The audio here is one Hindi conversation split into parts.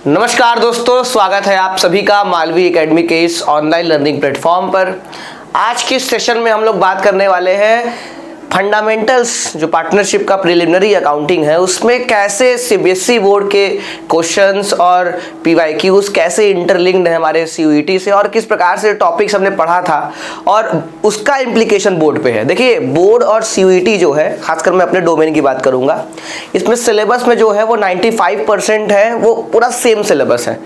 नमस्कार दोस्तों, स्वागत है आप सभी का मालवी एकेडमी के इस ऑनलाइन लर्निंग प्लेटफॉर्म पर। आज के सेशन में हम लोग बात करने वाले हैं फंडामेंटल्स, जो पार्टनरशिप का प्रिलिमिनरी अकाउंटिंग है उसमें कैसे सीबीएसई बोर्ड के क्वेश्चंस और पीवाईक्यूज कैसे इंटरलिंक्ड है हमारे सीयूईटी से, और किस प्रकार से टॉपिक्स हमने पढ़ा था और उसका इम्प्लीकेशन बोर्ड पे है। देखिए, बोर्ड और सीयूईटी जो है, खासकर मैं अपने डोमेन की बात करूंगा, इसमें सिलेबस में जो है वो 95% है, वो पूरा सेम सिलेबस है।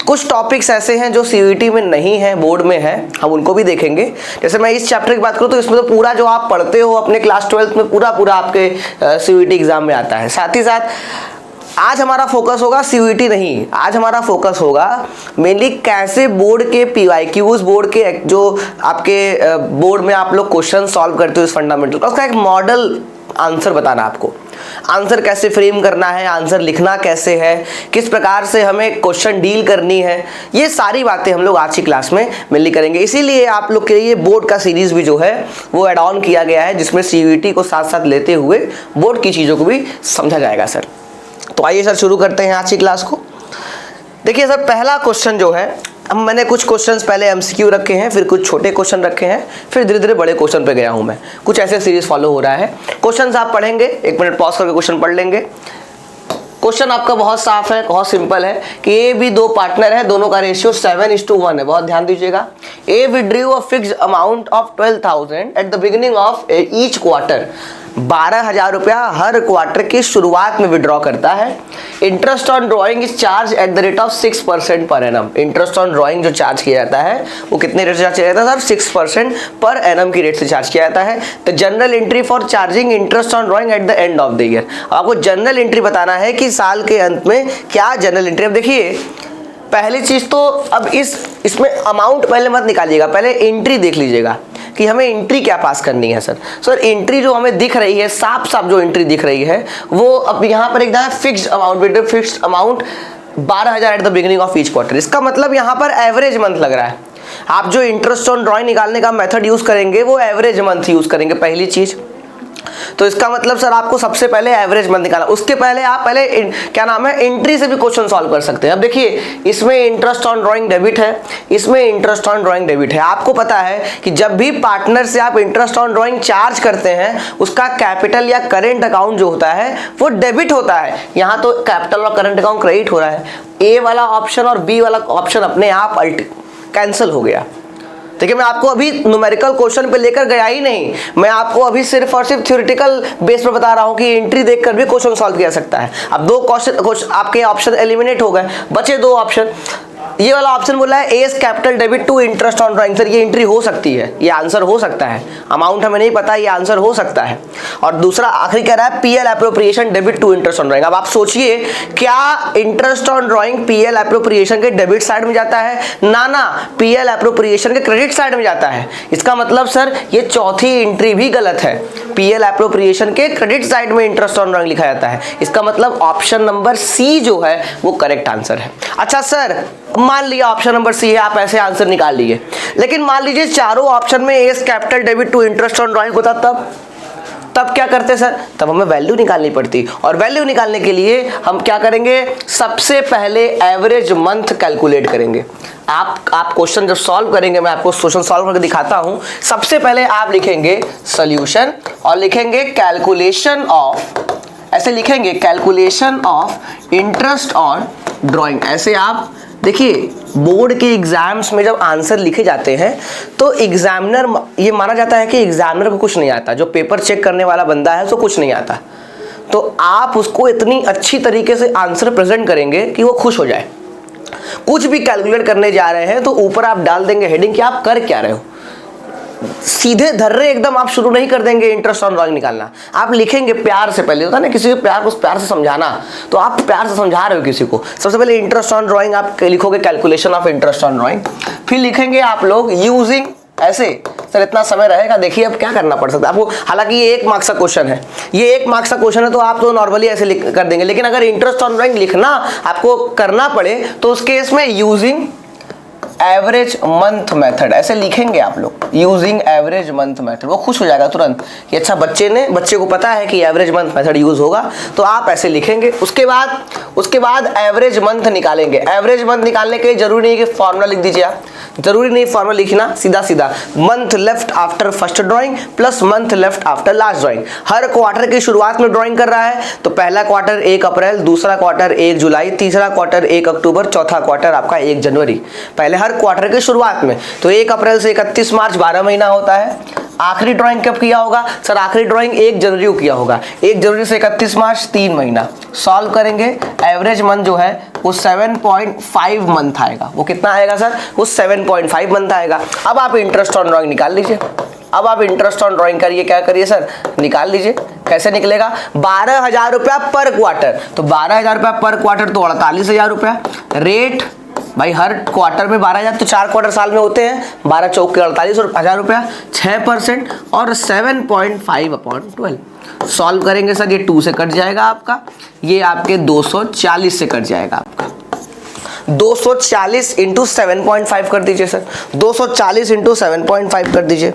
कुछ टॉपिक्स ऐसे हैं जो सीयूईटी में नहीं है, बोर्ड में है, हम उनको भी देखेंगे। जैसे मैं इस चैप्टर की बात करूँ तो इसमें तो पूरा जो आप पढ़ते हो अपने क्लास 12th में पूरा आपके सीयूईटी एग्जाम में आता है। साथ ही साथ आज हमारा फोकस होगा सीयूईटी नहीं, आज हमारा फोकस होगा मेनली कैसे बोर्ड के पीवाईक्यूज, बोर्ड के जो आपके बोर्ड में आप लोग क्वेश्चन सॉल्व करते हो इस फंडामेंटल का, उसका एक मॉडल आंसर बताना आपको। आंसर कैसे फ्रेम करना है, आंसर लिखना कैसे है, किस प्रकार से हमें क्वेश्चन डील करनी है, ये सारी बातें हम लोग आज की क्लास में मिलकर करेंगे। इसीलिए आप लोग के लिए बोर्ड का सीरीज भी जो है वो ऐड ऑन किया गया है, जिसमें सीयूईटी को साथ साथ लेते हुए बोर्ड की चीज़ों को भी समझा जाएगा सर। तो आइए सर शुरू करते हैं आज की क्लास को। देखिए सर, पहला क्वेश्चन जो है, अब मैंने कुछ क्वेश्चंस पहले एमसीक्यू रखे हैं, फिर कुछ छोटे क्वेश्चन रखे हैं, फिर धीरे धीरे बड़े क्वेश्चन पे गया हूं मैं। कुछ ऐसे सीरीज फॉलो हो रहा है। क्वेश्चंस आप पढ़ेंगे, 1 मिनट पॉज करके क्वेश्चन पढ़ लेंगे। क्वेश्चन आपका बहुत साफ है, बहुत सिंपल है कि ए बी दो पार्टनर है, दोनों का रेशियो 7:1 है। बहुत ध्यान दीजिएगा। A withdrew a fixed amount of 12,000 at the beginning of each quarter. 12,000 रुपया हर क्वार्टर की शुरुआत में विड्रॉ करता है। Interest on drawing is charge at the rate of 6% per annum. Interest on drawing जो चार्ज किया जाता है वो कितने रेट से चार्ज किया जाता है सर? 6% पर एनम की रेट से चार्ज किया जाता है। तो general entry for charging interest on drawing at the end of the year. आपको जनरल एंट्री बताना है कि साल के अंत में क्या जनरल एंट्री। अब देखिए, पहली चीज तो अब इसमें अमाउंट पहले मत निकालिएगा, पहले एंट्री देख लीजिएगा कि हमें एंट्री क्या पास करनी है सर। एंट्री जो हमें दिख रही है, साफ साफ जो एंट्री दिख रही है वो अब यहाँ पर एकदम fixed amount 12,000 at the beginning of each quarter. इसका मतलब यहाँ पर एवरेज मंथ लग रहा है। आप जो इंटरेस्ट ऑन ड्रॉइंग निकालने का मेथड यूज करेंगे वो एवरेज मंथ यूज करेंगे, पहली चीज। तो इसका मतलब सर आपको सबसे पहले एवरेज मंथ निकालना, उसके पहले आप क्या नाम है, एंट्री से भी क्वेश्चन सॉल्व कर सकते हैं। अब देखिए, इसमें इंटरेस्ट ऑन ड्रॉइंग डेबिट है, इसमें इंटरेस्ट ऑन ड्रॉइंग डेबिट है। आपको पता है कि जब भी पार्टनर से आप इंटरेस्ट ऑन ड्रॉइंग चार्ज करते हैं, उसका कैपिटल या करेंट अकाउंट जो होता है वो डेबिट होता है। यहाँ तो कैपिटल और करेंट अकाउंट क्रेडिट हो रहा है। ए वाला ऑप्शन और बी वाला ऑप्शन अपने आप कैंसिल हो गया। देखिए, मैं आपको अभी न्यूमेरिकल क्वेश्चन पे लेकर गया ही नहीं, मैं आपको अभी सिर्फ और सिर्फ थ्योरेटिकल बेस पर बता रहा हूं कि एंट्री देखकर भी क्वेश्चन सॉल्व किया जा सकता है। अब दो क्वेश्चन आपके ऑप्शन एलिमिनेट हो गए, बचे दो ऑप्शन। ये वाला ऑप्शन बोला है S capital debit to interest on drawing. Sir ये एंट्री हो सकती है, ये आंसर हो सकता है। अमाउंट हमें नहीं पता, ये आंसर हो सकता है। और दूसरा आखिरी कह रहा है PL appropriation debit to interest on drawing. अब आप सोचिए, क्या interest on drawing PL appropriation के डेबिट साइड में जाता है? ना, पीएल एप्रोप्रिएशन के क्रेडिट साइड में जाता है। इसका मतलब सर ये चौथी एंट्री भी गलत है। पीएल एप्रोप्रिएशन के क्रेडिट साइड में इंटरेस्ट ऑन ड्रॉइंग लिखा जाता है। इसका मतलब ऑप्शन नंबर सी जो है वो करेक्ट आंसर है। अच्छा सर, मान लिया ऑप्शन नंबर सी है, आप ऐसे आंसर निकाल लीजिए, लेकिन मान लीजिए चारों ऑप्शन में S capital debit to interest on drawing होता, तब क्या करते सर? तब हमें वैल्यू निकालनी पड़ती। और वैल्यू निकालने के लिए हम क्या करेंगे? सबसे पहले एवरेज मंथ कैलकुलेट करेंगे। आप क्वेश्चन जब सॉल्व करेंगे, मैं आपको क्वेश्चन सॉल्व करके दिखाता हूं। सबसे पहले आप लिखेंगे सॉल्यूशन और लिखेंगे कैलकुलेशन ऑफ, ऐसे लिखेंगे calculation of interest on drawing. ऐसे आप देखिए, बोर्ड के एग्जाम्स में जब आंसर लिखे जाते हैं तो एग्जामिनर, ये माना जाता है कि एग्जामिनर को कुछ नहीं आता, जो पेपर चेक करने वाला बंदा है उसको कुछ नहीं आता। तो आप उसको इतनी अच्छी तरीके से आंसर प्रेजेंट करेंगे कि वो खुश हो जाए। कुछ भी कैलकुलेट करने जा रहे हैं तो ऊपर आप डाल देंगे हेडिंग कि आप कर क्या रहे हो। सीधे धर्रे एकदम आप शुरू नहीं कर देंगे इंटरेस्ट ऑन ड्रॉइंग निकालना। आप लिखेंगे प्यार से, पहले होता है ना किसी को प्यार से समझाना, तो आप प्यार से समझा रहे हो किसी को। सबसे पहले इंटरेस्ट ऑन ड्रॉइंग आप लिखोगे, calculation of interest on drawing. फिर लिखेंगे आप लोग यूजिंग, ऐसे सर इतना समय रहेगा। देखिए अब क्या करना पड़ सकता है आपको, हालांकि ये 1 मार्क्स का क्वेश्चन है, ये 1 मार्क्स का क्वेश्चन है तो आप तो नॉर्मली ऐसे कर देंगे, लेकिन अगर इंटरेस्ट ऑन ड्रॉइंग लिखना आपको करना पड़े तो उस केस में यूजिंग एवरेज मंथ मेथड ऐसे लिखेंगे आप लोग, यूजिंग एवरेज मंथ मेथड। वो खुश हो जाएगा तुरंत कि अच्छा बच्चे को पता है कि एवरेज मंथ मेथड यूज होगा, तो आप ऐसे लिखेंगे। उसके बाद उसके बाद एवरेज मंथ निकालेंगे। एवरेज मंथ निकालने के लिए जरूरी नहीं कि फॉर्मूला लिख दीजिए आप, जरूरी नहीं फॉर्मूला लिखना, सीधा सीधा month left after first drawing plus month left after last drawing. हर क्वार्टर की शुरुआत में ड्राइंग कर रहा है तो पहला क्वार्टर 1 अप्रैल, दूसरा क्वार्टर 1 जुलाई, तीसरा क्वार्टर 1 अक्टूबर, चौथा क्वार्टर आपका 1 जनवरी। पहले हर क्वार्टर की शुरुआत में, तो 1 अप्रैल से 31 मार्च 12 महीना होता है। आखिरी ड्राइंग कब किया होगा सर? आखिरी ड्राइंग 1 जनवरी को किया होगा। 1 जनवरी से 31 मार्च 3 महीना। सॉल्व करेंगे, एवरेज मंथ जो है वो 7.5 मंथ आएगा। वो कितना आएगा सर? वो 7.5 मंथ आएगा। अब आप इंटरेस्ट ऑन ड्राइंग निकाल लीजिए। अब आप इंटरेस्ट ऑन ड्राइंग करिए, क्या करिए सर? निकाल लीजिए। कैसे निकलेगा? 12,000 रुपया पर क्वार्टर। तो 12,000 रुपया पर क्वार्टर तो 48,000 रुपया। रेट भाई हर क्वार्टर में 12,000, तो 4 क्वार्टर साल में होते हैं, 12 चौक के 48,000 रुपया, 6% और 7.5/12। सॉल्व करेंगे सर, ये 2 से कट जाएगा आपका, ये आपके 240 से कट जाएगा आपका। 240 इंटू 7.5 कर दीजिए सर, 240 इंटू 7.5 कर दीजिए,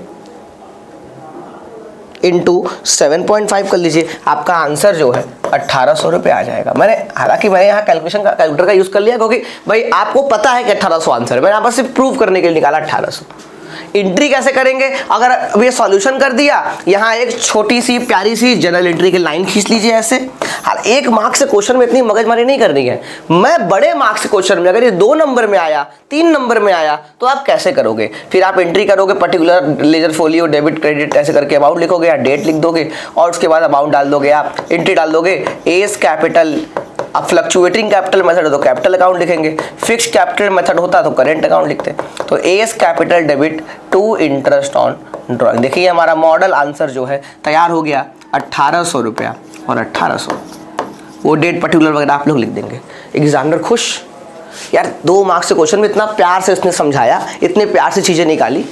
इंटू 7.5 कर लीजिए। आपका आंसर जो है 1800 रुपये आ जाएगा। हालांकि मैंने यहाँ कैलकुलेटर का यूज कर लिया क्योंकि भाई आपको पता है कि 1800 आंसर है, मैंने यहाँ पर सिर्फ प्रूव करने के लिए निकाला 1800। एंट्री कैसे करेंगे? अगर अब ये सॉल्यूशन कर दिया, यहाँ एक छोटी सी प्यारी सी जनरल एंट्री की लाइन खींच लीजिए ऐसे। हाल 1 मार्क्स से क्वेश्चन में इतनी मगजमारी नहीं करनी है। मैं बड़े मार्क्स के क्वेश्चन में अगर ये 2 नंबर में आया, 3 नंबर में आया, तो आप कैसे करोगे? फिर आप एंट्री करोगे, particular laser folio debit credit ऐसे करके अमाउंट लिखोगे या डेट लिख दोगे और उसके बाद अमाउंट डाल दोगे, आप एंट्री डाल दोगे एस कैपिटल। अब फ्लक्चुएटिंग कैपिटल मेथड है तो कैपिटल अकाउंट लिखेंगे, फिक्स्ड कैपिटल मेथड होता तो करेंट अकाउंट लिखते। तो S capital debit to interest on drawing. देखिए हमारा मॉडल आंसर जो है तैयार हो गया, 1800 रुपया और 1800। वो डेट पर्टिकुलर वगैरह आप लोग लिख देंगे। एग्जामिनर खुश, यार 2 मार्क्स से क्वेश्चन में इतना प्यार से इसने समझाया, इतने प्यार से चीजें निकाली।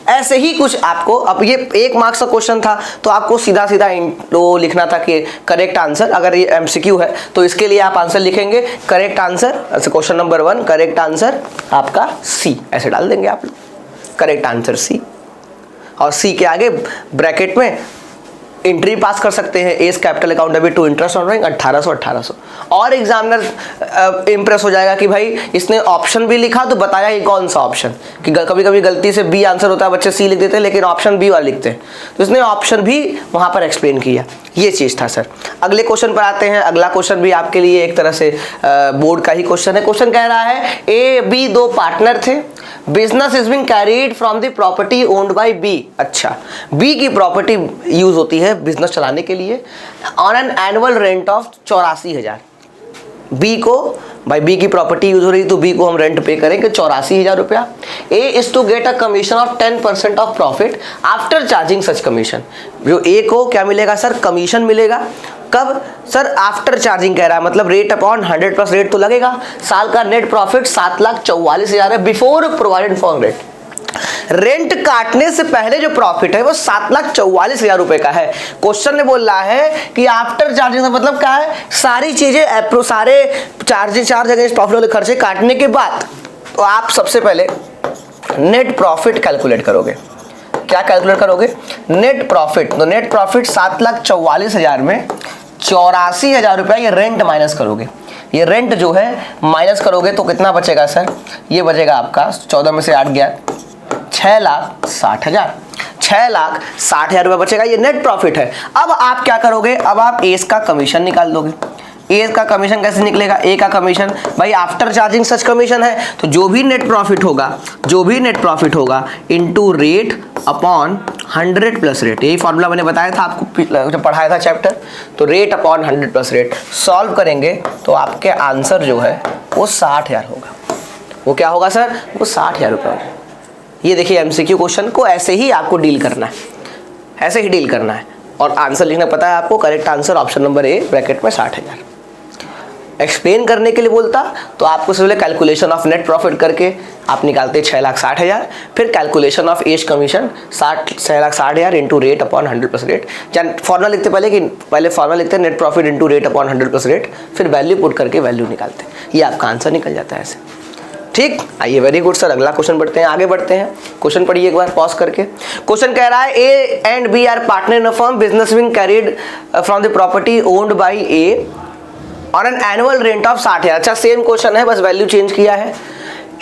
ऐसे ही कुछ आपको, अब ये 1 मार्क्स का क्वेश्चन था तो आपको सीधा सीधा वो लिखना था कि करेक्ट आंसर। अगर ये एमसीक्यू है तो इसके लिए आप आंसर लिखेंगे correct answer, question number 1 correct answer आपका सी, ऐसे डाल देंगे आप लोग, करेक्ट आंसर सी। और सी के आगे ब्रैकेट में एंट्री पास कर सकते हैं, S capital account debit to interest on drawing 1800। और एग्जामिनर इंप्रेस हो जाएगा कि भाई इसने ऑप्शन भी लिखा तो बताया ये कौन सा ऑप्शन, कि कभी कभी गलती से बी आंसर होता है, बच्चे सी लिख देते हैं लेकिन ऑप्शन बी वाला लिखते हैं, तो इसने ऑप्शन भी वहां पर एक्सप्लेन किया। ये चीज था सर। अगले क्वेश्चन पर आते हैं। अगला क्वेश्चन भी आपके लिए एक तरह से बोर्ड का ही क्वेश्चन है। क्वेश्चन कह रहा है ए बी 2 पार्टनर थे, business is being carried from the property owned by B. अच्छा, बी की प्रॉपर्टी यूज होती है बिजनेस चलाने के लिए on an annual rent of 84,000। B को, भाई बी की प्रॉपर्टी यूज हो रही तो बी को हम रेंट पे करेंगे 84,000 रुपया। A is to get a commission of 10% of profit after charging such commission. जो ए को क्या मिलेगा सर? कमीशन मिलेगा। कब सर? आफ्टर चार्जिंग कह रहा है, मतलब रेट अपॉन 100 प्लस रेट तो लगेगा। साल का नेट प्रॉफिट 7,44,000 है before provided for rent. Rent काटने से पहले जो प्रॉफिट है वो 7,44,000 रुपए का है। क्वेश्चन ने बोल रहा है कि आफ्टर चार्जिंग, मतलब क्या है? सारी चीजें, सारे चार्ज अगेंस्ट प्रॉफिट वाले खर्चे काटने के बाद तो आप सबसे पहले नेट प्रॉफिट कैलकुलेट करोगे। क्या कैलकुलेट करोगे? Net profit. तो नेट प्रॉफिट 7,44,000 में 84,000 रुपया ये रेंट माइनस करोगे। ये रेंट जो है माइनस करोगे तो कितना बचेगा सर? ये बचेगा आपका 14 में से 8 गया 6,60,000। 6,60,000 रुपया बचेगा, ये नेट प्रॉफिट है। अब आप क्या करोगे? अब आप एस का कमीशन निकाल दोगे। ए का कमीशन कैसे निकलेगा? ए का कमीशन भाई आफ्टर चार्जिंग सच कमीशन है, तो जो भी नेट प्रॉफिट होगा into rate upon 100 plus rate. यही फॉर्मूला मैंने बताया था आपको जब पढ़ाया था चैप्टर। तो rate upon 100 plus rate solve करेंगे तो आपके आंसर जो है वो 60,000 होगा। वो क्या होगा सर? वो 60,000 रुपये होगा। ये देखिए एमसीक्यू क्वेश्चन को ऐसे ही आपको डील करना है, ऐसे ही डील करना है। और आंसर लिखना पता है आपको, correct answer option number A bracket में 60,000। एक्सप्लेन करने के लिए बोलता तो आपको सबसे कैलकुलेशन ऑफ नेट प्रॉफिट करके आप निकालते 6,60,000, फिर calculation of as commission 6,60,000 into rate upon 100 plus rate. Formula लिखते पहले फॉर्मूला लिखते net profit into rate upon 100 plus rate, फिर वैल्यू पुट करके वैल्यू निकालते, ये आपका आंसर निकल जाता है ऐसे। ठीक, आइए वेरी गुड सर। अगला क्वेश्चन पढ़ते हैं, आगे बढ़ते हैं। क्वेश्चन पढ़िए एक बार पॉज करके। क्वेश्चन कह रहा है A and B are partner in a firm, business being carried from the property owned by A और एन एनुअल रेंट ऑफ 60,000। अच्छा सेम क्वेश्चन है, बस वैल्यू चेंज किया है।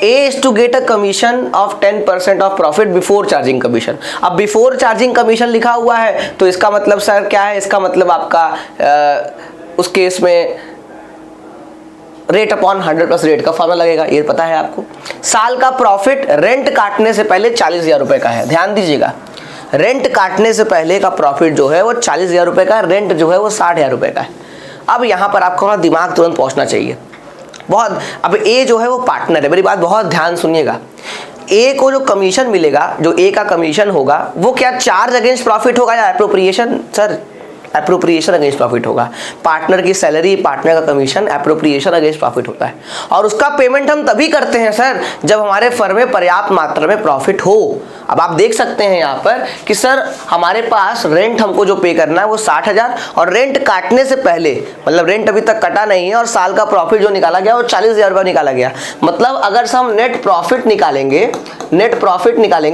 A is to get a commission of 10% of profit before charging commission। अब बिफोर चार्जिंग कमीशन लिखा हुआ है तो इसका मतलब सर क्या है, इसका मतलब आपका उस केस में रेट अपॉन 100 प्लस रेट का फॉर्मूला लगेगा, ये पता है आपको। साल का प्रॉफिट रेंट काटने से पहले 40,000 रुपए का है, ध्यान दीजिएगा। रेंट काटने से पहले का प्रॉफिट जो है वो 40,000 रुपए का, रेंट जो है वो 60,000 रुपए का है। अब यहाँ पर आपको थोड़ा दिमाग तुरंत पहुँचना चाहिए बहुत। अब ए जो है वो पार्टनर है, मेरी बात बहुत ध्यान सुनिएगा। ए को जो कमीशन मिलेगा, जो ए का कमीशन होगा वो क्या चार्ज अगेंस्ट प्रॉफिट होगा या appropriation? Sir appropriation against profit होगा। पार्टनर की सैलरी, पार्टनर का कमीशन एप्रोप्रिएशन अगेंस्ट प्रॉफिट होता है, और उसका पेमेंट हम तभी करते हैं सर जब हमारे फर्म में पर्याप्त मात्रा में प्रॉफिट हो। अब आप देख सकते हैं यहाँ पर कि सर हमारे पास रेंट हमको जो पे करना है वो 60,000, और रेंट काटने से पहले, मतलब रेंट अभी तक कटा नहीं है और साल का प्रॉफिट जो निकाला गया वो 40,000 रुपये निकाला गया। मतलब अगर हम नेट प्रॉफिट निकालेंगे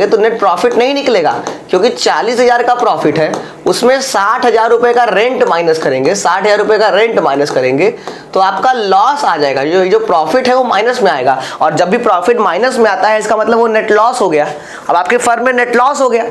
तो नेट प्रॉफिट नहीं निकलेगा, क्योंकि 40,000 का प्रॉफिट है, उसमें 60,000 रुपए का रेंट माइनस करेंगे, 60,000 रुपए का रेंट माइनस करेंगे तो आपका लॉस आ जाएगा। जो प्रॉफिट है वो माइनस में आएगा, और जब भी प्रॉफिट माइनस में आता है इसका मतलब वो नेट लॉस हो गया। अब आपके फर्म में नेट लॉस हो गया,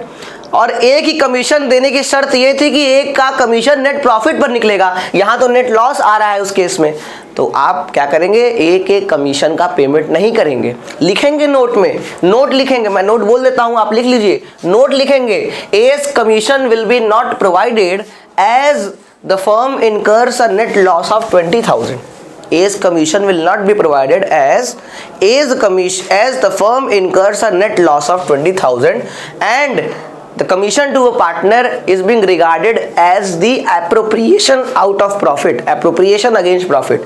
और एक ही कमीशन देने की शर्त ये थी कि एक का कमीशन नेट प्रॉफिट पर निकलेगा, यहाँ तो नेट लॉस आ रहा है उस केस में। तो आप क्या करेंगे, एक एक कमीशन का पेमेंट नहीं करेंगे, लिखेंगे नोट में, नोट लिखेंगे, मैं नोट बोल देता हूं, आप लिख लीजिए, नोट लिखेंगे, as commission will be not provided as the firm incurs a net loss of 20,000। As commission will not be provided as the firm incurs a net loss of 20,000 and the commission to a partner is being regarded as the appropriation out of profit, appropriation against profit,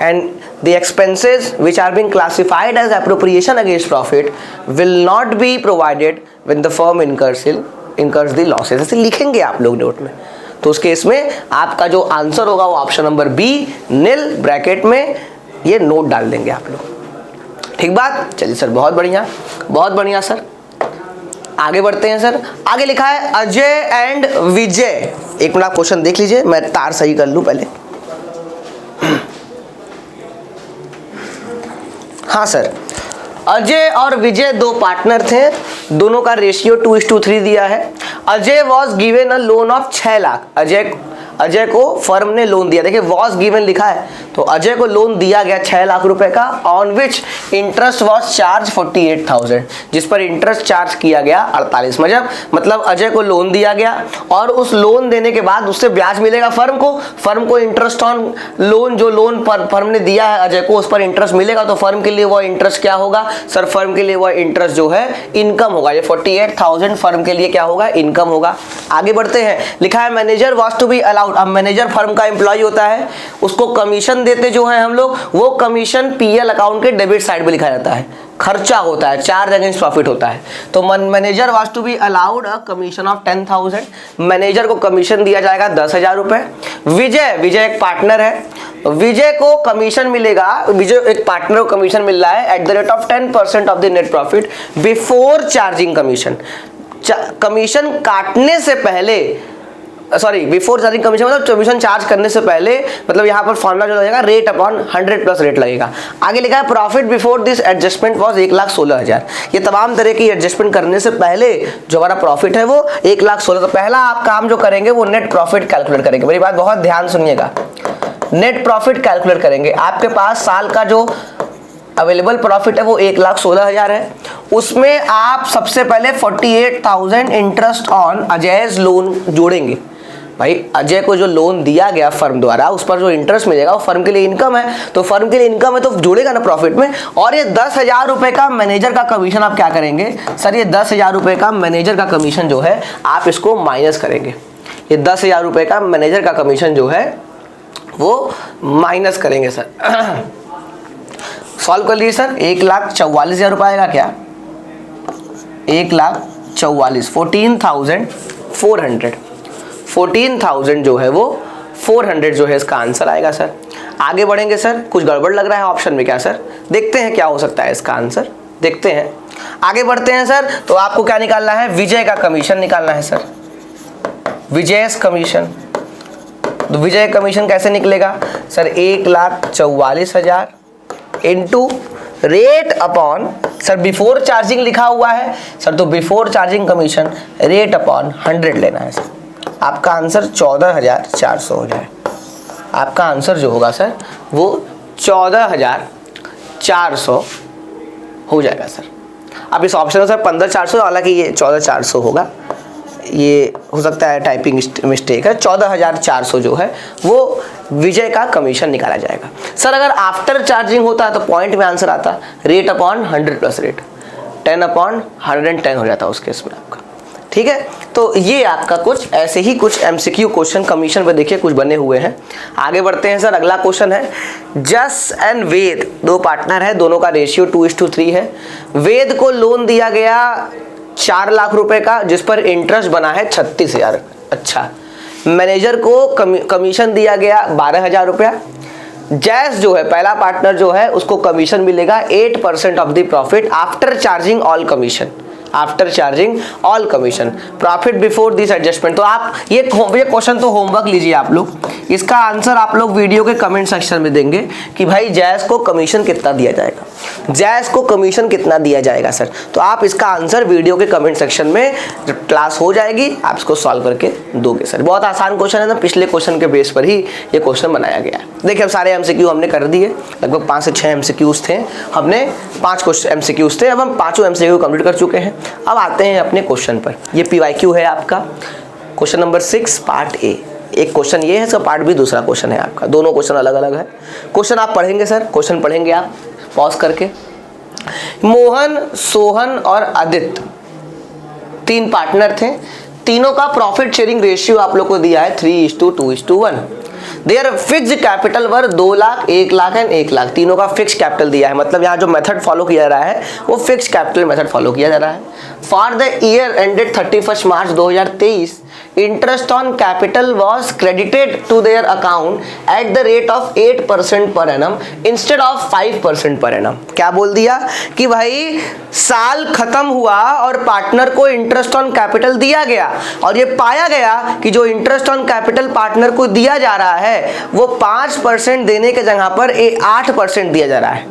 and the expenses which are being classified as appropriation against profit will not be provided when the firm incurs the losses। ऐसे लिखेंगे आप लोग नोट में। तो उस केस में आपका जो आंसर होगा वो ऑप्शन नंबर बी, नील ब्रैकेट में ये नोट डाल देंगे आप लोग। ठीक बात, चलिए सर, बहुत बढ़िया सर। आगे बढ़ते हैं सर। आगे लिखा है अजय एंड विजय। एक मिनट आप क्वेश्चन देख लीजिए, मैं तार सही कर लूं पहले। हाँ सर, अजय और विजय दो पार्टनर थे, दोनों का रेशियो 2:3 दिया है। Ajay was given a loan of 6 lakh. Ajay को फर्म ने लोन दिया, देखिए वॉज गिवन लिखा है, तो अजय को लोन दिया गया 6 लाख रुपए का, on which interest was charge 48,000, जिस पर इंटरेस्ट चार्ज किया गया 48। मतलब अजय को लोन दिया गया और उस लोन देने के बाद उससे ब्याज मिलेगा फर्म को इंटरेस्ट ऑन लोन, जो लोन पर फर्म ने दिया है अजय को उस पर इंटरेस्ट मिलेगा, तो फर्म के लिए वह इंटरेस्ट क्या होगा सर, फर्म के लिए वह इंटरेस्ट जो है इनकम होगा। ये 48,000 फर्म के लिए क्या होगा, इनकम होगा। आगे बढ़ते हैं, लिखा है manager was to be allowed. अब मैनेजर फर्म का एम्प्लॉय होता है, उसको कमीशन देते जो है हम लोग, वो कमीशन पीएल अकाउंट के डेबिट साइड पे लिखा जाता है, खर्चा होता है, चार्ज अगेंस्ट प्रॉफिट होता है। तो manager was to be allowed a commission of 10,000, manager को कमीशन दिया जाएगा 10,000 रुपए। विजय एक पार्टनर है, विजय को कमीशन मिलेगा, विजय एक पार्टनर को कमीशन मिल रहा है eight the rate of 10% of the net profit before charging commission. Commission काटने से पहले, सॉरी बिफोर चार्जिंग कमीशन मतलब कमीशन चार्ज करने से पहले, मतलब यहाँ पर फॉर्मूला जो लगेगा रेट अपॉन 100 प्लस रेट लगेगा। आगे लिखा है profit before this adjustment was 1,16,000। ये तमाम तरह की एडजस्टमेंट करने से पहले जो हमारा प्रॉफिट है वो 1,16,000। तो पहला आप काम जो करेंगे वो नेट प्रॉफिट कैलकुलेट करेंगे। मेरी बात बहुत ध्यान सुनिएगा, नेट प्रॉफिट कैलकुलेट करेंगे। आपके पास साल का जो अवेलेबल प्रॉफिट है वो 1,16,000 है, उसमें आप सबसे पहले 48,000 इंटरेस्ट ऑन अजय's लोन जोड़ेंगे। भाई अजय को जो लोन दिया गया फर्म द्वारा उस पर जो इंटरेस्ट मिलेगा वो फर्म के लिए इनकम है, तो फर्म के लिए इनकम है तो जोड़ेगा ना प्रॉफिट में। और ये 10,000 रुपए का मैनेजर का कमीशन आप क्या करेंगे सर, ये 10,000 रुपए का मैनेजर का कमीशन जो है आप इसको माइनस करेंगे। ये 10,000 रुपए का मैनेजर का कमीशन जो है वो माइनस करेंगे सर। सॉल्व कर लीजिए सर, 1,44,000 रुपए आएगा क्या, 1,44,000 14,000 जो है वो 400 जो है इसका आंसर आएगा सर। आगे बढ़ेंगे सर, कुछ गड़बड़ लग रहा है ऑप्शन में क्या सर, देखते हैं क्या हो सकता है इसका आंसर, देखते हैं। आगे बढ़ते हैं सर, तो आपको क्या निकालना है, विजय का कमीशन निकालना है सर। विजय's कमीशन तो विजय कमीशन कैसे निकलेगा sir, 1,44,000 into rate upon, sir before charging लिखा हुआ है सर, तो before charging commission rate upon 100 लेना है सर। आपका आंसर 14,400 हो जाए। आपका आंसर जो होगा सर वो 14,400 हो जाएगा सर। अब इस ऑप्शन में सर 15,400, हालांकि ये 14,400 होगा, ये हो सकता है टाइपिंग मिस्टेक है। 14,400 जो है वो विजय का कमीशन निकाला जाएगा। सर अगर आफ्टर चार्जिंग होता तो पॉइंट में आंसर आता, rate upon 100 plus rate, 10 upon 110 हो जाता उस केस में आपका। ठीक है, तो ये आपका कुछ ऐसे ही कुछ MCQ क्वेश्चन कमीशन पे देखिए कुछ बने हुए हैं। आगे बढ़ते हैं सर। अगला क्वेश्चन है, जस एंड वेद दो पार्टनर है, दोनों का रेशियो 2:3 है। वेद को लोन दिया गया 4 लाख रुपए का, जिस पर इंटरेस्ट बना है 36,000। अच्छा, मैनेजर को कमीशन दिया गया 12,000 रुपया। जैस जो है पहला पार्टनर जो है उसको कमीशन मिलेगा 8% of the profit after charging all commission, after charging all commission, profit before this adjustment. तो आप ये क्वेश्चन तो होमवर्क लीजिए आप लोग, इसका आंसर आप लोग वीडियो के कमेंट सेक्शन में देंगे कि भाई जैस को कमीशन कितना दिया जाएगा, जैस को कमीशन कितना दिया जाएगा सर। तो आप इसका आंसर वीडियो के कमेंट सेक्शन में जब क्लास हो जाएगी आप इसको सॉल्व करके दोगे सर। बहुत आसान क्वेश्चन है ना, पिछले क्वेश्चन के बेस पर ही ये क्वेश्चन बनाया गया है। देखिए अब सारे MCQ हमने कर दिए, लगभग 5 से 6 MCQs थे, हमने 5 MCQs थे, अब हम 5 MCQ कंप्लीट कर चुके हैं। अब आते हैं अपने क्वेश्चन पर। ये PYQ है आपका, क्वेश्चन नंबर 6 पार्ट ए। एक क्वेश्चन ये है, इसका पार्ट भी दूसरा क्वेश्चन है आपका, दोनों क्वेश्चन अलग अलग है। क्वेश्चन आप पढ़ेंगे सर, क्वेश्चन पढ़ेंगे आप पॉज करके। मोहन, सोहन और आदित्य 3 पार्टनर थे, तीनों का प्रॉफिट शेयरिंग रेशियो आप लोग को दिया है 3:2:1। Their fixed capital were 2 lakh, 1 lakh and 1 lakh, तीनों का फिक्स कैपिटल दिया है। मतलब यहाँ जो मेथड फॉलो किया जा रहा है वो फिक्स कैपिटल मेथड फॉलो किया जा रहा है। For the year ended 31 March 2023 interest on capital was credited to their account at the rate of 8% per annum instead of 5% per annum. क्या बोल दिया कि भाई साल खत्म हुआ और पार्टनर को इंटरेस्ट ऑन कैपिटल दिया गया और ये पाया गया कि जो इंटरेस्ट ऑन कैपिटल पार्टनर को दिया जा रहा है वो 5% देने के जगह पर 8% दिया जा रहा है।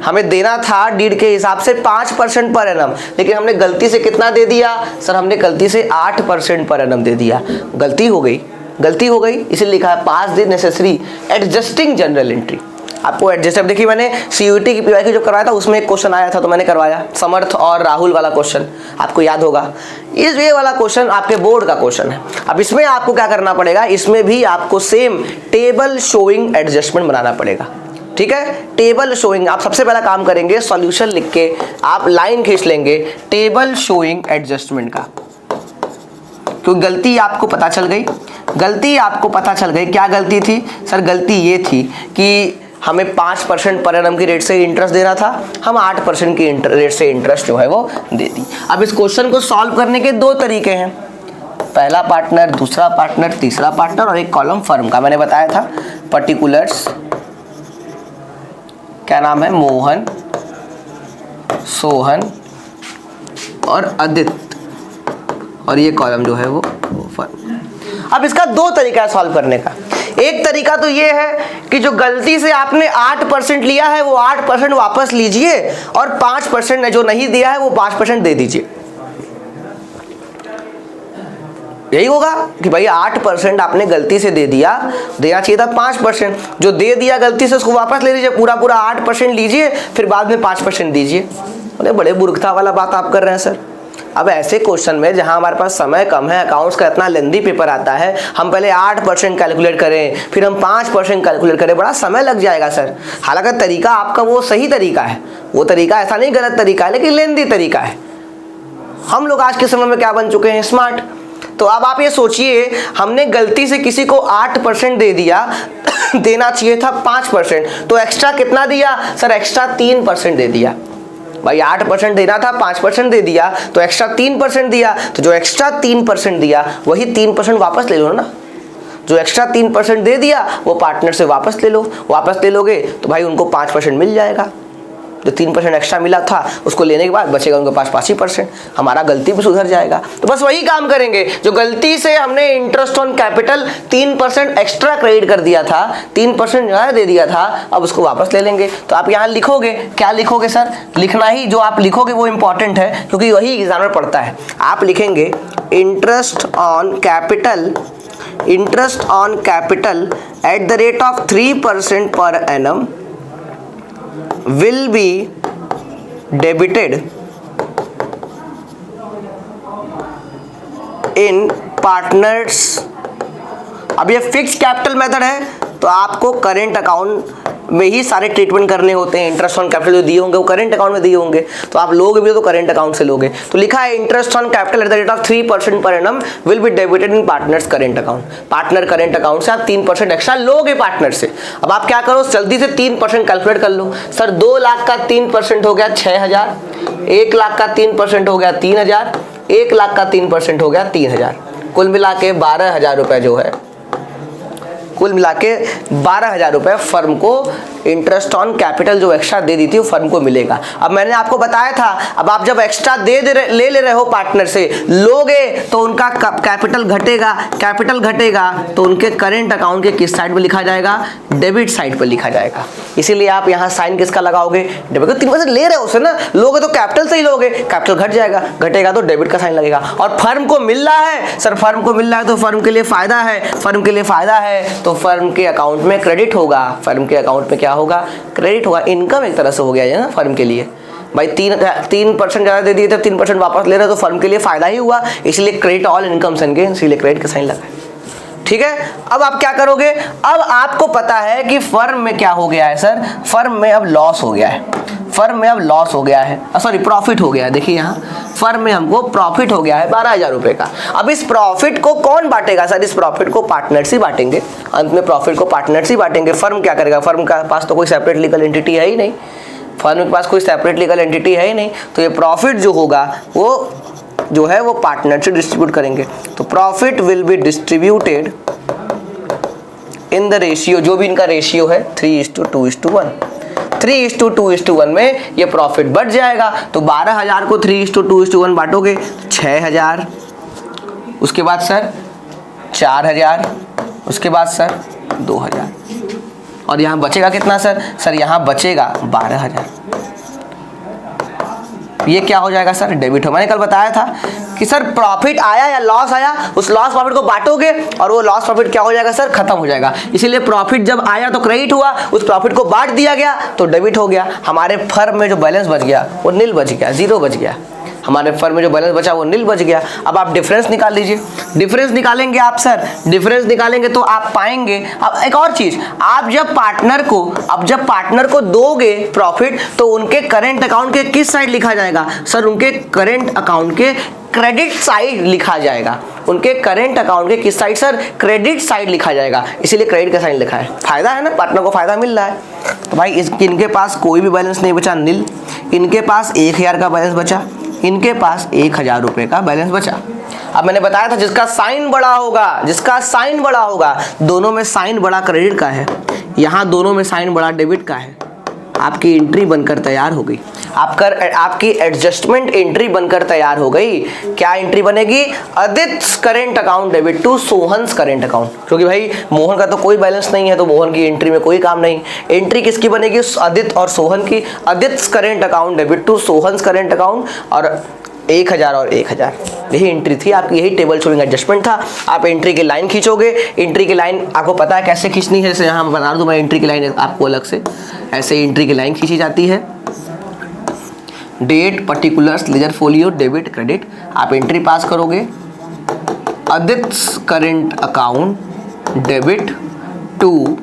हमें देना था डीड के हिसाब से 5% पर एनम, लेकिन हमने गलती से कितना दे दिया सर, हमने गलती से 8% पर एनम दे दिया। गलती हो गई, गलती हो गई, इसीलिए लिखा है pass the necessary adjusting journal entry. आपको एडजस्ट, अब देखिए मैंने CUT की PYQ जो करवाया था उसमें एक क्वेश्चन आया था तो मैंने करवाया, समर्थ और राहुल वाला क्वेश्चन आपको याद होगा। ये वाला क्वेश्चन आपके बोर्ड का क्वेश्चन है। अब इसमें आपको क्या करना पड़ेगा, इसमें भी आपको सेम टेबल शोइंग एडजस्टमेंट बनाना पड़ेगा। ठीक है, टेबल शोइंग आप सबसे पहला काम करेंगे, सॉल्यूशन लिख के आप लाइन खींच लेंगे टेबल शोइंग एडजस्टमेंट का, क्योंकि गलती आपको पता चल गई, गलती आपको पता चल गई। क्या गलती थी सर, गलती ये थी कि हमें 5% पर एनम की रेट से इंटरेस्ट देना था, हम 8% की रेट से इंटरेस्ट जो है वो दे दी। अब इस क्वेश्चन को सॉल्व करने के 2 तरीके हैं, पहला पार्टनर, दूसरा पार्टनर, तीसरा पार्टनर और एक कॉलम फर्म का। मैंने बताया था पर्टिकुलर्स, क्या नाम है, मोहन, सोहन और आदित्य, और ये कॉलम जो है वो फर्म। अब इसका 2 तरीका है सॉल्व करने का। एक तरीका तो ये है कि जो गलती से आपने 8% लिया है वो 8% वापस लीजिए और 5% ने जो नहीं दिया है वो 5% दे दीजिए। यही होगा कि भाई 8% आपने गलती से दे दिया, देना चाहिए था 5%, जो दे दिया गलती से उसको वापस ले लीजिए, पूरा 8% लीजिए, फिर बाद में 5% दीजिए। बोले बड़े मूर्खता वाला बात आप कर रहे हैं सर। अब ऐसे क्वेश्चन में जहां हमारे पास समय कम है, अकाउंट्स का इतना लेंदी पेपर आता है, हम पहले 8% कैलकुलेट करें फिर हम 5% कैलकुलेट करें, बड़ा समय लग जाएगा सर। हालांकि तरीका आपका वो सही तरीका है, वो तरीका ऐसा नहीं गलत तरीका है, लेकिन लेंदी तरीका है। हम लोग आज के समय में क्या बन चुके हैं, स्मार्ट। तो अब आप ये सोचिए, हमने गलती से किसी को 8% दे दिया, देना चाहिए था 5%, तो एक्स्ट्रा कितना दिया सर, एक्स्ट्रा 3% दे दिया। भाई 8% देना था, 5% दे दिया, तो एक्स्ट्रा 3% दिया, तो जो एक्स्ट्रा 3% दिया वही 3% वापस ले लो ना। जो एक्स्ट्रा 3% दे दिया वो पार्टनर से वापस ले लो, वापस ले लोगे तो भाई उनको 5% मिल जाएगा। जो 3% एक्स्ट्रा मिला था उसको लेने के बाद बचेगा उनके पास 5%, हमारा गलती भी सुधर जाएगा। तो बस वही काम करेंगे, जो गलती से हमने interest on capital 3% extra credit कर दिया था, 3% ज़्यादा दे दिया था, अब उसको वापस ले लेंगे। तो आप यहाँ लिखोगे, क्या लिखोगे सर? लिखना ही जो आप लिखोगे वो इंपॉर्टेंट है, क्योंकि वही एग्जामिनर पढ़ता है। आप लिखेंगे interest on capital at the rate of 3% per annum will be debited in partners। अब ये फिक्स कैपिटल मेथड है, तो आपको करेंट अकाउंट में ही सारे ट्रीटमेंट करने होते हैं। इंटरेस्ट ऑन कैपिटल जो दिए होंगे वो करेंट अकाउंट में दिए होंगे, तो आप लोगे भी तो करेंट अकाउंट से लोगे। तो लिखा है interest on capital at the rate of 3% per annum will be debited in partners current account. Partner current account से आप 3% एक्स्ट्रा लोगे पार्टनर से। अब आप क्या करो, जल्दी से 3% कैलकुलेट कर लो। सर 2 लाख का 3% हो गया 6000, 1 लाख का 3% हो गया 3000, 1 लाख का 3% हो गया 3000, कुल मिला के 12,000 रुपये जो है, कुल मिला के 12,000 रुपये फर्म को इंटरेस्ट ऑन कैपिटल जो एक्स्ट्रा दे दी थी वो फर्म को मिलेगा। अब मैंने आपको बताया था, अब आप जब एक्स्ट्रा ले रहे हो पार्टनर से, लोगे तो उनका कैपिटल घटेगा, कैपिटल घटेगा तो उनके करेंट अकाउंट के किस साइड पे लिखा जाएगा? डेबिट साइड पे लिखा जाएगा। इसीलिए आप यहाँ साइन किसका लगाओगे? डेबिट का। 3% ले रहे हो उसे ना, लोगे तो कैपिटल से ही लोगे, कैपिटल घट जाएगा, घटेगा तो डेबिट का साइन लगेगा। और फर्म को मिल रहा है, सर फर्म को मिल रहा है तो फर्म के लिए फायदा है, फर्म के लिए फायदा है तो फर्म के अकाउंट में क्रेडिट होगा, फर्म के अकाउंट में क्या होगा? क्रेडिट होगा। इनकम एक तरह से हो गया है ना फर्म के लिए। भाई 3% ज़्यादा दे दिए थे, 3% वापस ले रहे तो फर्म के लिए फायदा ही हुआ, इसलिए क्रेडिट ऑल इनकम संगे, इसलिए क्रेडिट का साइन लगा। ठीक है, अब आप क्या करोगे? अब आपको पता है कि फर्म में क्या हो गया है सर, फर्म में अब लॉस हो गया है, फर्म में अब लॉस हो गया है, सॉरी प्रॉफिट हो गया है। देखिए यहाँ फर्म में हमको प्रॉफिट हो गया है 12,000 रुपये का। अब इस प्रॉफिट को कौन बांटेगा सर? इस प्रॉफिट को पार्टनर्स ही बांटेंगे, अंत में प्रॉफिट को पार्टनर्स ही बांटेंगे। फर्म क्या करेगा? फर्म के पास तो कोई सेपरेट लीगल एंटिटी है ही नहीं, फर्म के पास कोई सेपरेट लीगल एंटिटी है ही नहीं, तो ये प्रॉफिट जो होगा वो जो है वो पार्टनर से डिस्ट्रीब्यूट करेंगे। तो profit will be distributed in the ratio, जो भी इनका रेशियो है 3:2:1, 3:2:1 में ये प्रॉफिट बढ़ जाएगा। तो 12,000 को 3:2:1 बांटोगे 6,000, उसके बाद सर 4,000, उसके बाद सर 2,000, और यहाँ बचेगा कितना सर? सर यहाँ बचेगा 12,000। ये क्या हो जाएगा सर? डेबिट हो। मैंने कल बताया था कि सर प्रॉफिट आया या लॉस आया, उस लॉस प्रॉफिट को बांटोगे और वो लॉस प्रॉफिट क्या हो जाएगा सर? खत्म हो जाएगा। इसीलिए प्रॉफिट जब आया तो क्रेडिट हुआ, उस प्रॉफिट को बांट दिया गया तो डेबिट हो गया। हमारे फर्म में जो बैलेंस बच गया वो नील बच गया, जीरो बच गया। हमारे फर्म में जो बैलेंस बचा वो नील बच गया। अब आप डिफरेंस निकाल लीजिए। डिफरेंस निकालेंगे आप सर, डिफरेंस निकालेंगे तो आप पाएंगे। अब एक और चीज, आप जब पार्टनर को दोगे प्रॉफिट तो उनके करेंट अकाउंट के किस साइड लिखा जाएगा? सर उनके करेंट अकाउंट के क्रेडिट साइड लिखा जाएगा। उनके करेंट अकाउंट के किस साइड सर? क्रेडिट साइड लिखा जाएगा, इसीलिए क्रेडिट का साइन लिखा है। फायदा है ना, पार्टनर को फायदा मिल रहा है। तो भाई इनके पास कोई भी बैलेंस नहीं बचा, नील। इनके पास 1,000 का बैलेंस बचा, इनके पास 1,000 रुपये का बैलेंस बचा। अब मैंने बताया था जिसका साइन बड़ा होगा, दोनों में साइन बड़ा क्रेडिट का है, यहाँ दोनों में साइन बड़ा डेबिट का है। आपकी एंट्री बनकर तैयार हो गई, आपकी एडजस्टमेंट एंट्री बनकर तैयार हो गई। क्या एंट्री बनेगी? Aditya current account debit to Sohan's current account, क्योंकि भाई मोहन का तो कोई बैलेंस नहीं है तो मोहन की एंट्री में कोई काम नहीं। एंट्री किसकी बनेगी? आदित्य और सोहन की। Aditya current account debit to Sohan's current account, और 1,000 और 1,000, यही एंट्री थी आपकी, यही टेबल शोइंग एडजस्टमेंट था। आप एंट्री की लाइन खींचोगे, एंट्री की लाइन आपको पता है कैसे खींचनी है, जैसे यहाँ मैं बता दूँ मैं एंट्री की लाइन आपको अलग से, ऐसे एंट्री की लाइन खींची जाती है। Date, particulars, ledger folio, debit, credit, आप एंट्री पास करोगे। Aditya current account debit to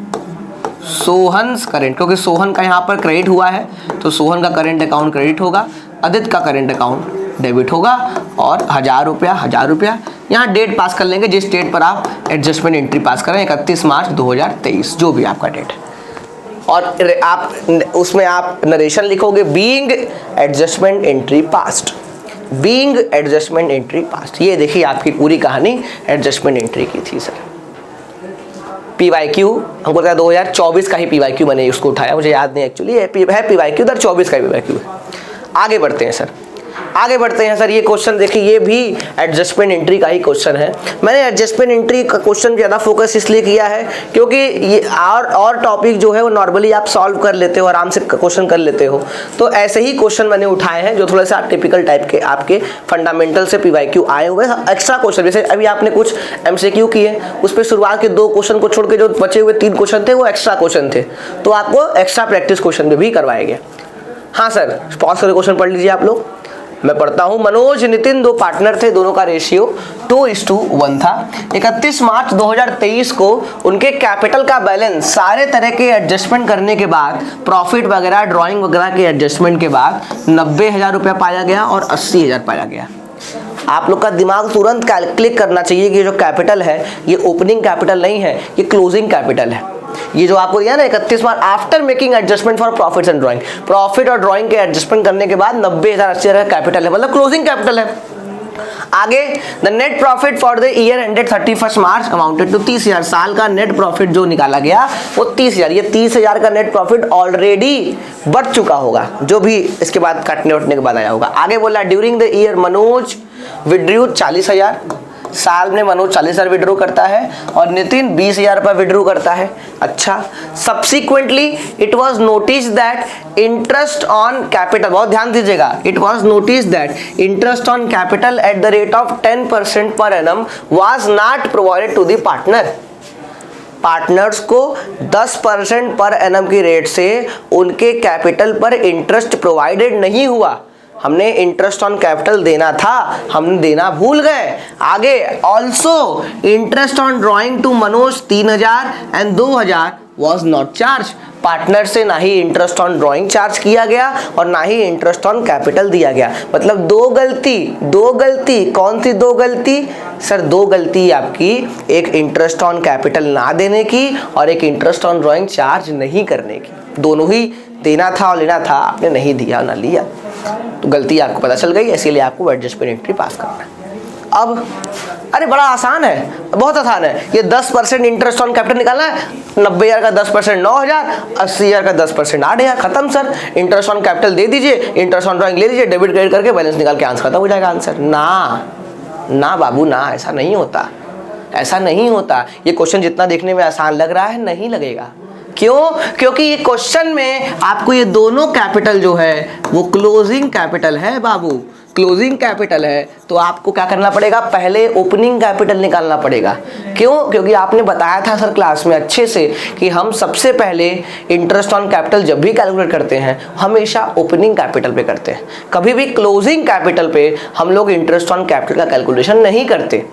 Sohan's current, क्योंकि सोहन का यहाँ पर क्रेडिट हुआ है तो सोहन का करेंट अकाउंट क्रेडिट होगा, आदित्य का करेंट अकाउंट डेबिट होगा, और 1,000 रुपया यहाँ डेट पास कर लेंगे, जिस डेट पर आप एडजस्टमेंट एंट्री पास करें, 31 मार्च 2023, जो भी आपका डेट है। और आप उसमें आप नरेशन लिखोगे, being adjustment entry past, being adjustment entry past. ये देखिए आपकी पूरी कहानी एडजस्टमेंट एंट्री की थी सर। PYQ हमको लगता है 2024 का ही PYQ मैंने उसको उठाया, मुझे याद नहीं एक्चुअली है PYQ 2024 का PYQ है। आगे बढ़ते हैं सर, आगे बढ़ते हैं सर। ये क्वेश्चन देखिए, ये भी एडजस्टमेंट एंट्री का ही क्वेश्चन है। मैंने एडजस्टमेंट एंट्री का क्वेश्चन ज़्यादा फोकस इसलिए किया है क्योंकि ये और टॉपिक जो है वो नॉर्मली आप सॉल्व कर लेते हो, आराम से क्वेश्चन कर लेते हो। तो ऐसे ही क्वेश्चन मैंने उठाए हैं जो थोड़ा सा टिपिकल टाइप के आपके फंडामेंटल से PYQ आए हुए एक्स्ट्रा क्वेश्चन। जैसे अभी आपने कुछ MCQ किए, उस पर शुरुआत के 2 क्वेश्चन को छोड़ के जो बचे हुए 3 क्वेश्चन थे वो एक्स्ट्रा क्वेश्चन थे, तो आपको एक्स्ट्रा प्रैक्टिस क्वेश्चन में भी करवाया गया। हाँ सर, पॉज करके क्वेश्चन पढ़ लीजिए आप लोग। मैं पढ़ता हूं। मनोज नितिन 2 पार्टनर थे, दोनों का रेशियो 2:1 था। 31 मार्च 2023 को उनके कैपिटल का बैलेंस सारे तरह के एडजस्टमेंट करने के बाद, प्रॉफिट वगैरह ड्राइंग वगैरह के एडजस्टमेंट के बाद 90,000 रुपया पाया गया और 80,000 पाया गया। आप लोग का दिमाग तुरंत कैलकुलेट करना चाहिए कि जो कैपिटल है ये ओपनिंग कैपिटल नहीं है, ये क्लोजिंग कैपिटल है। ये जो आपको दिया ना 31 March after making adjustment for profits and drawing, profit और ड्राइंग के एडजस्टमेंट करने के बाद 90,000 80,000 का कैपिटल है, मतलब क्लोजिंग कैपिटल है। आगे the net profit for the year ended 31 March amounted to 30,000। साल का नेट प्रॉफिट जो निकाला गया वो 30,000। ये 30,000 का नेट प्रॉफिट ऑलरेडी बढ़ चुका होगा, जो भी इसके बाद काटने उठने के बाद आया होगा। आगे बोला during the year Manoj withdrew 40,000। साल में मनोज 40,000 विड्रू करता है और नितिन 20,000 रुपये विड्रू करता है। अच्छा, subsequently it was notice that interest on capital, बहुत ध्यान दीजिएगा, it was notice that interest on capital at the rate of 10% per annum was not provided to the partner. Partners को 10% पर एनम की रेट से उनके कैपिटल पर इंटरेस्ट प्रोवाइडेड नहीं हुआ। हमने इंटरेस्ट ऑन कैपिटल देना था, हमने देना भूल गए। आगे also interest on drawing to Manoj 3,000 and 2,000 was not charge. Partner से ना ही इंटरेस्ट ऑन ड्राइंग चार्ज किया गया और ना ही इंटरेस्ट ऑन कैपिटल दिया गया। मतलब दो गलती। कौन सी 2 गलती सर? 2 गलती आपकी, एक इंटरेस्ट ऑन कैपिटल ना देने की और एक इंटरेस्ट ऑन ड्राइंग चार्ज नहीं करने की। दोनों ही देना था और लेना था, आपने नहीं दिया ना लिया, तो गलती आपको पता चल गई, इसीलिए आपको एडजस्टमेंट एंट्री पास करना है। अब अरे बड़ा आसान है, बहुत आसान है। ये 10% इंटरेस्ट ऑन कैपिटल निकालना है। 90,000 का 10% 9,000, 80,000 का 10% 8,000, खत्म सर। इंटरेस्ट ऑन कैपिटल दे दीजिए, इंटरेस्ट ऑन ड्राइंग ले लीजिए, डेबिट क्रेडिट करके बैलेंस निकाल के आंसर खत्म हो जाएगा आंसर। ना बाबू ना, ऐसा नहीं होता, ऐसा नहीं होता। ये क्वेश्चन जितना देखने में आसान लग रहा है नहीं लगेगा। क्यों? क्योंकि ये क्वेश्चन में आपको ये दोनों कैपिटल जो है वो क्लोजिंग कैपिटल है बाबू, क्लोजिंग कैपिटल है। तो आपको क्या करना पड़ेगा? पहले ओपनिंग कैपिटल निकालना पड़ेगा। क्यों? क्योंकि आपने बताया था सर क्लास में अच्छे से कि हम सबसे पहले इंटरेस्ट ऑन कैपिटल जब भी कैलकुलेट करते हैं हमेशा ओपनिंग कैपिटल पे करते हैं, कभी भी क्लोजिंग कैपिटल पे हम लोग इंटरेस्ट ऑन कैपिटल का कैलकुलेशन नहीं करते।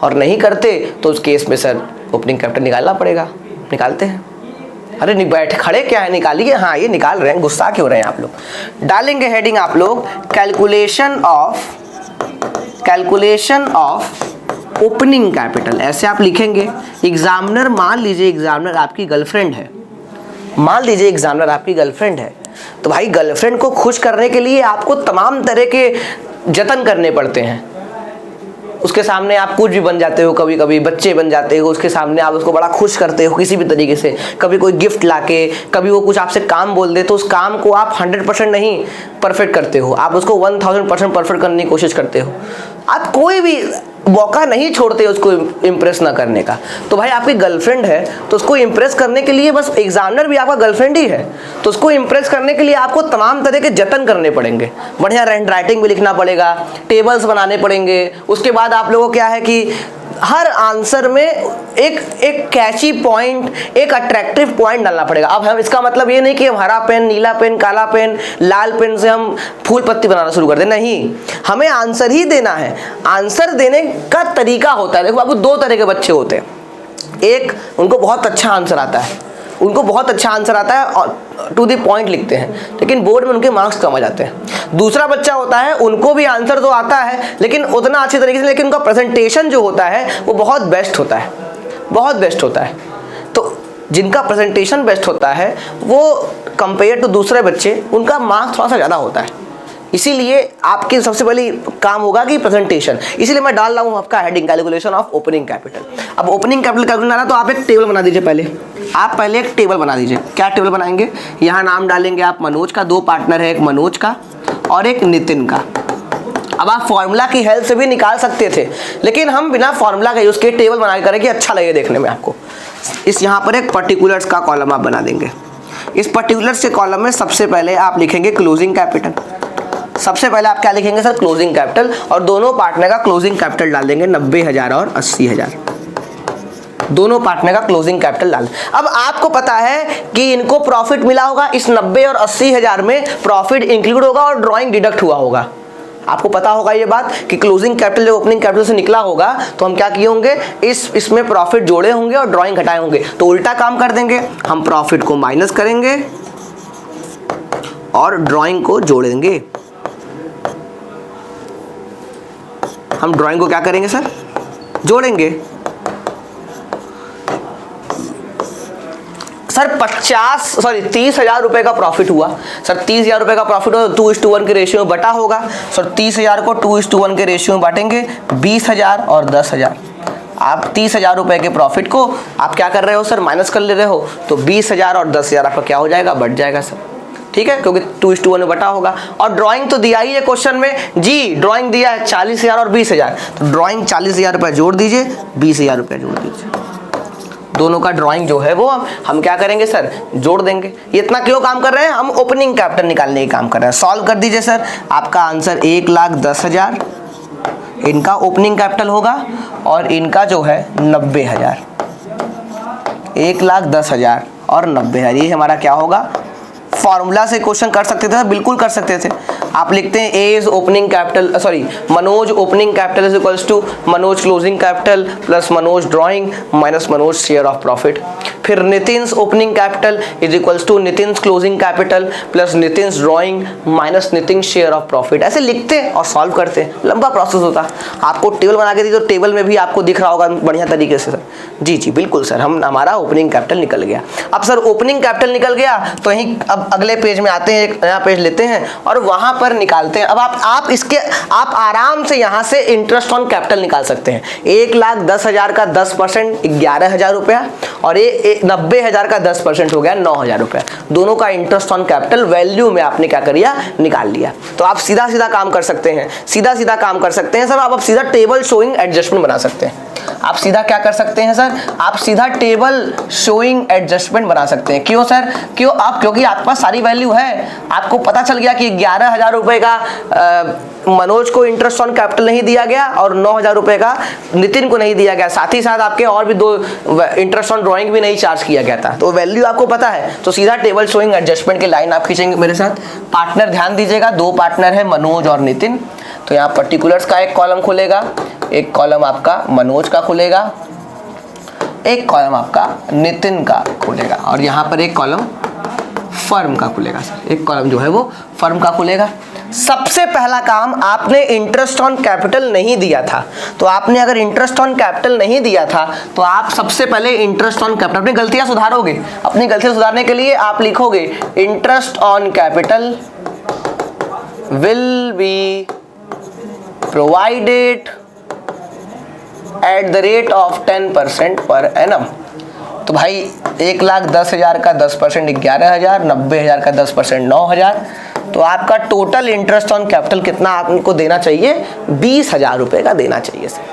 और नहीं करते तो उस केस में सर ओपनिंग कैपिटल निकालना पड़ेगा। निकालते हैं। अरे नहीं बैठे खड़े क्या है, निकालिए। हाँ ये निकाल रहे हैं, गुस्सा क्यों रहे हैं आप लोग? डालेंगे हेडिंग आप लोग कैलकुलेशन ऑफ ओपनिंग कैपिटल, ऐसे आप लिखेंगे। एग्जामिनर, मान लीजिए एग्जामिनर आपकी गर्लफ्रेंड है, मान लीजिए एग्जामिनर आपकी गर्लफ्रेंड है, तो भाई गर्लफ्रेंड को खुश करने के लिए आपको तमाम तरह के जतन करने पड़ते हैं। उसके सामने आप कुछ भी बन जाते हो, कभी कभी बच्चे बन जाते हो, उसके सामने आप उसको बड़ा खुश करते हो किसी भी तरीके से, कभी कोई गिफ्ट लाके, कभी वो कुछ आपसे काम बोल दे तो उस काम को आप 100% नहीं परफेक्ट करते हो, आप उसको 1000% परफेक्ट करने की कोशिश करते हो। आप कोई भी मौका नहीं छोड़ते उसको इम्प्रेस ना करने का। तो भाई आपकी गर्लफ्रेंड है तो उसको इम्प्रेस करने के लिए, बस एग्जामिनर भी आपका गर्लफ्रेंड ही है तो उसको इम्प्रेस करने के लिए आपको तमाम तरह के जतन करने पड़ेंगे। बढ़िया हैंड राइटिंग भी लिखना पड़ेगा, टेबल्स बनाने पड़ेंगे। उसके बाद आप लोगों को क्या है कि हर आंसर में एक कैची पॉइंट, एक अट्रैक्टिव पॉइंट डालना पड़ेगा। अब हम इसका मतलब ये नहीं कि हम हरा पेन, नीला पेन, काला पेन, लाल पेन से हम फूल पत्ती बनाना शुरू कर दें, नहीं, हमें आंसर ही देना है। आंसर देने का तरीका होता है। देखो आपको 2 तरह के बच्चे होते हैं, एक उनको बहुत अच्छा आंसर आता है, उनको बहुत अच्छा आंसर आता है और टू द पॉइंट लिखते हैं, लेकिन बोर्ड में उनके मार्क्स कम आ जाते हैं। दूसरा बच्चा होता है, उनको भी आंसर तो आता है लेकिन उतना अच्छे तरीके से, लेकिन उनका प्रेजेंटेशन जो होता है वो बहुत बेस्ट होता है, बहुत बेस्ट होता है। तो जिनका प्रेजेंटेशन बेस्ट होता है वो कंपेयर टू दूसरे बच्चे, उनका मार्क्स थोड़ा सा ज़्यादा होता है। इसीलिए आपके सबसे पहले काम होगा कि प्रेजेंटेशन, इसीलिए मैं डाल रहा हूँ आपका heading calculation of opening capital. अब ओपनिंग कैपिटल कैलकुलेशन डाला तो आप एक टेबल बना दीजिए। पहले आप एक टेबल बना दीजिए। क्या टेबल बनाएंगे? यहाँ नाम डालेंगे आप मनोज का, 2 पार्टनर है, एक मनोज का और एक नितिन का। अब आप फॉर्मूला की हेल्प से भी निकाल सकते थे, लेकिन हम बिना फॉर्मूला का यूज किए टेबल बना के करेंगे, अच्छा लगे देखने में आपको। इस यहाँ पर एक पर्टिकुलर्स का कॉलम आप बना देंगे। इस पर्टिकुलर्स के कॉलम में सबसे पहले आप लिखेंगे क्लोजिंग कैपिटल। सबसे पहले आप क्या लिखेंगे सर? क्लोजिंग कैपिटल, और दोनों पार्टनर का क्लोजिंग कैपिटल डाल देंगे 90,000 और 80,000। दोनों पार्टनर का क्लोजिंग कैपिटल डाल। अब आपको पता है कि इनको प्रॉफिट मिला होगा, इस 90 और 80,000 में प्रॉफिट इंक्लूड होगा और ड्राइंग डिडक्ट हुआ होगा। आपको पता होगा ये बात कि क्लोजिंग कैपिटल जब ओपनिंग कैपिटल से निकला होगा तो हम क्या किए होंगे, इसमें प्रॉफिट जोड़े होंगे और ड्राइंग घटाए होंगे। तो उल्टा काम कर देंगे, हम प्रॉफिट को माइनस करेंगे और ड्राइंग को जोड़ेंगे। हम ड्राइंग को क्या करेंगे सर? जोड़ेंगे। सर 30,000 रुपए का प्रॉफिट हुआ। सर 30,000 रुपए का प्रॉफिट हुआ तो 2:1 के रेशियो में बटा होगा। सर 30,000 को 2:1 के रेशियो में बांटेंगे, 20,000 और 10,000। आप 30,000 रुपए के प्रॉफिट को आप क्या कर रहे हो सर? माइनस कर ले रहे हो, तो 20,000 और 10,000 आपका क्या हो जाएगा? बढ़ जाएगा सर। ठीक है, क्योंकि 2:1 में बटा होगा। और ड्राइंग तो दिया ही है क्वेश्चन में जी, ड्राइंग दिया है 40,000 और 20,000, तो ड्राइंग 40,000 रुपये जोड़ दीजिए, 20,000 रुपये जोड़ दीजिए। दोनों का ड्राइंग जो है वो हम क्या करेंगे सर? जोड़ देंगे। ये इतना क्यों काम कर रहे हैं? हम ओपनिंग कैपिटल निकालने की काम कर रहे हैं। सॉल्व कर दीजिए सर, आपका आंसर 1,10,000 इनका ओपनिंग कैपिटल होगा और इनका जो है 90,000। 1,10,000 और 90,000, ये हमारा क्या होगा? फॉर्मूला से क्वेश्चन कर सकते थे, बिल्कुल कर सकते थे। आप लिखते हैं A is opening capital, sorry Manoj opening capital is equals to Manoj closing capital plus Manoj drawing minus Manoj share of profit. फिर Nitin's opening capital is equals to Nitin's closing capital plus Nitin's drawing minus Nitin share of profit. ऐसे लिखते और सॉल्व करते, लंबा प्रोसेस होता। आपको टेबल बना के दी तो टेबल में भी आपको दिख रहा होगा बढ़िया तरीके से सर। जी जी बिल्कुल सर, हमारा ओपनिंग कैपिटल निकल गया। अब सर ओपनिंग कैपिटल निकल गया तो यहीं अब अगले पेज में आते हैं, एक नया पेज लेते हैं और वहां पर निकालते हैं। अब आप आराम से यहां से इंटरेस्ट ऑन कैपिटल निकाल सकते हैं। 1,10,000 का 10% 11,000 रुपया और 90,000 का 10% हो गया 9,000 रुपया। दोनों का इंटरेस्ट ऑन कैपिटल वैल्यू में आपने क्या कर लिया? निकाल लिया। तो आप सीधा सीधा काम कर सकते हैं, सीधा काम कर सकते हैं सर। आप सीधा टेबल शोइंग एडजस्टमेंट बना सकते हैं। आप सीधा क्या कर सकते हैं सर? आप सीधा टेबल शोइंग एडजस्टमेंट बना सकते हैं। क्यों सर? क्योंकि आपके पास सारी वैल्यू है। आपको पता चल गया कि 11,000 रुपए का मनोज को इंटरेस्ट ऑन कैपिटल नहीं दिया गया और 9,000 रुपए का नितिन को नहीं दिया गया। साथ ही साथ आपके और भी 2 इंटरेस्ट ऑन ड्राइंग भी नहीं चार्ज किया गया था। तो वैल्यू आपको पता है, तो सीधा टेबल शोइंग एडजस्टमेंट की लाइन आप खींचेंगे मेरे साथ। पार्टनर ध्यान दीजिएगा, 2 पार्टनर है मनोज और नितिन। तो यहाँ पर्टिकुलर्स का एक कॉलम खुलेगा, एक कॉलम आपका मनोज का खुलेगा, एक कॉलम आपका नितिन का खुलेगा और यहाँ पर एक कॉलम फर्म का खुलेगा सर। एक कॉलम जो है वो फर्म का खुलेगा। सबसे पहला काम, आपने इंटरेस्ट ऑन कैपिटल नहीं दिया था। तो आपने अगर इंटरेस्ट ऑन कैपिटल नहीं दिया था तो आप सबसे पहले इंटरेस्ट ऑन कैपिटल, अपनी गलतियां सुधारोगे। अपनी गलतियां सुधारने के लिए आप लिखोगे interest on capital will be provided eight the rate of 10% per annum. तो भाई 1,10,000 का 10% 11,000, 90,000 का 10% 9,000। तो आपका टोटल इंटरेस्ट ऑन कैपिटल कितना आपको देना चाहिए? 20,000 रुपए का देना चाहिए सर।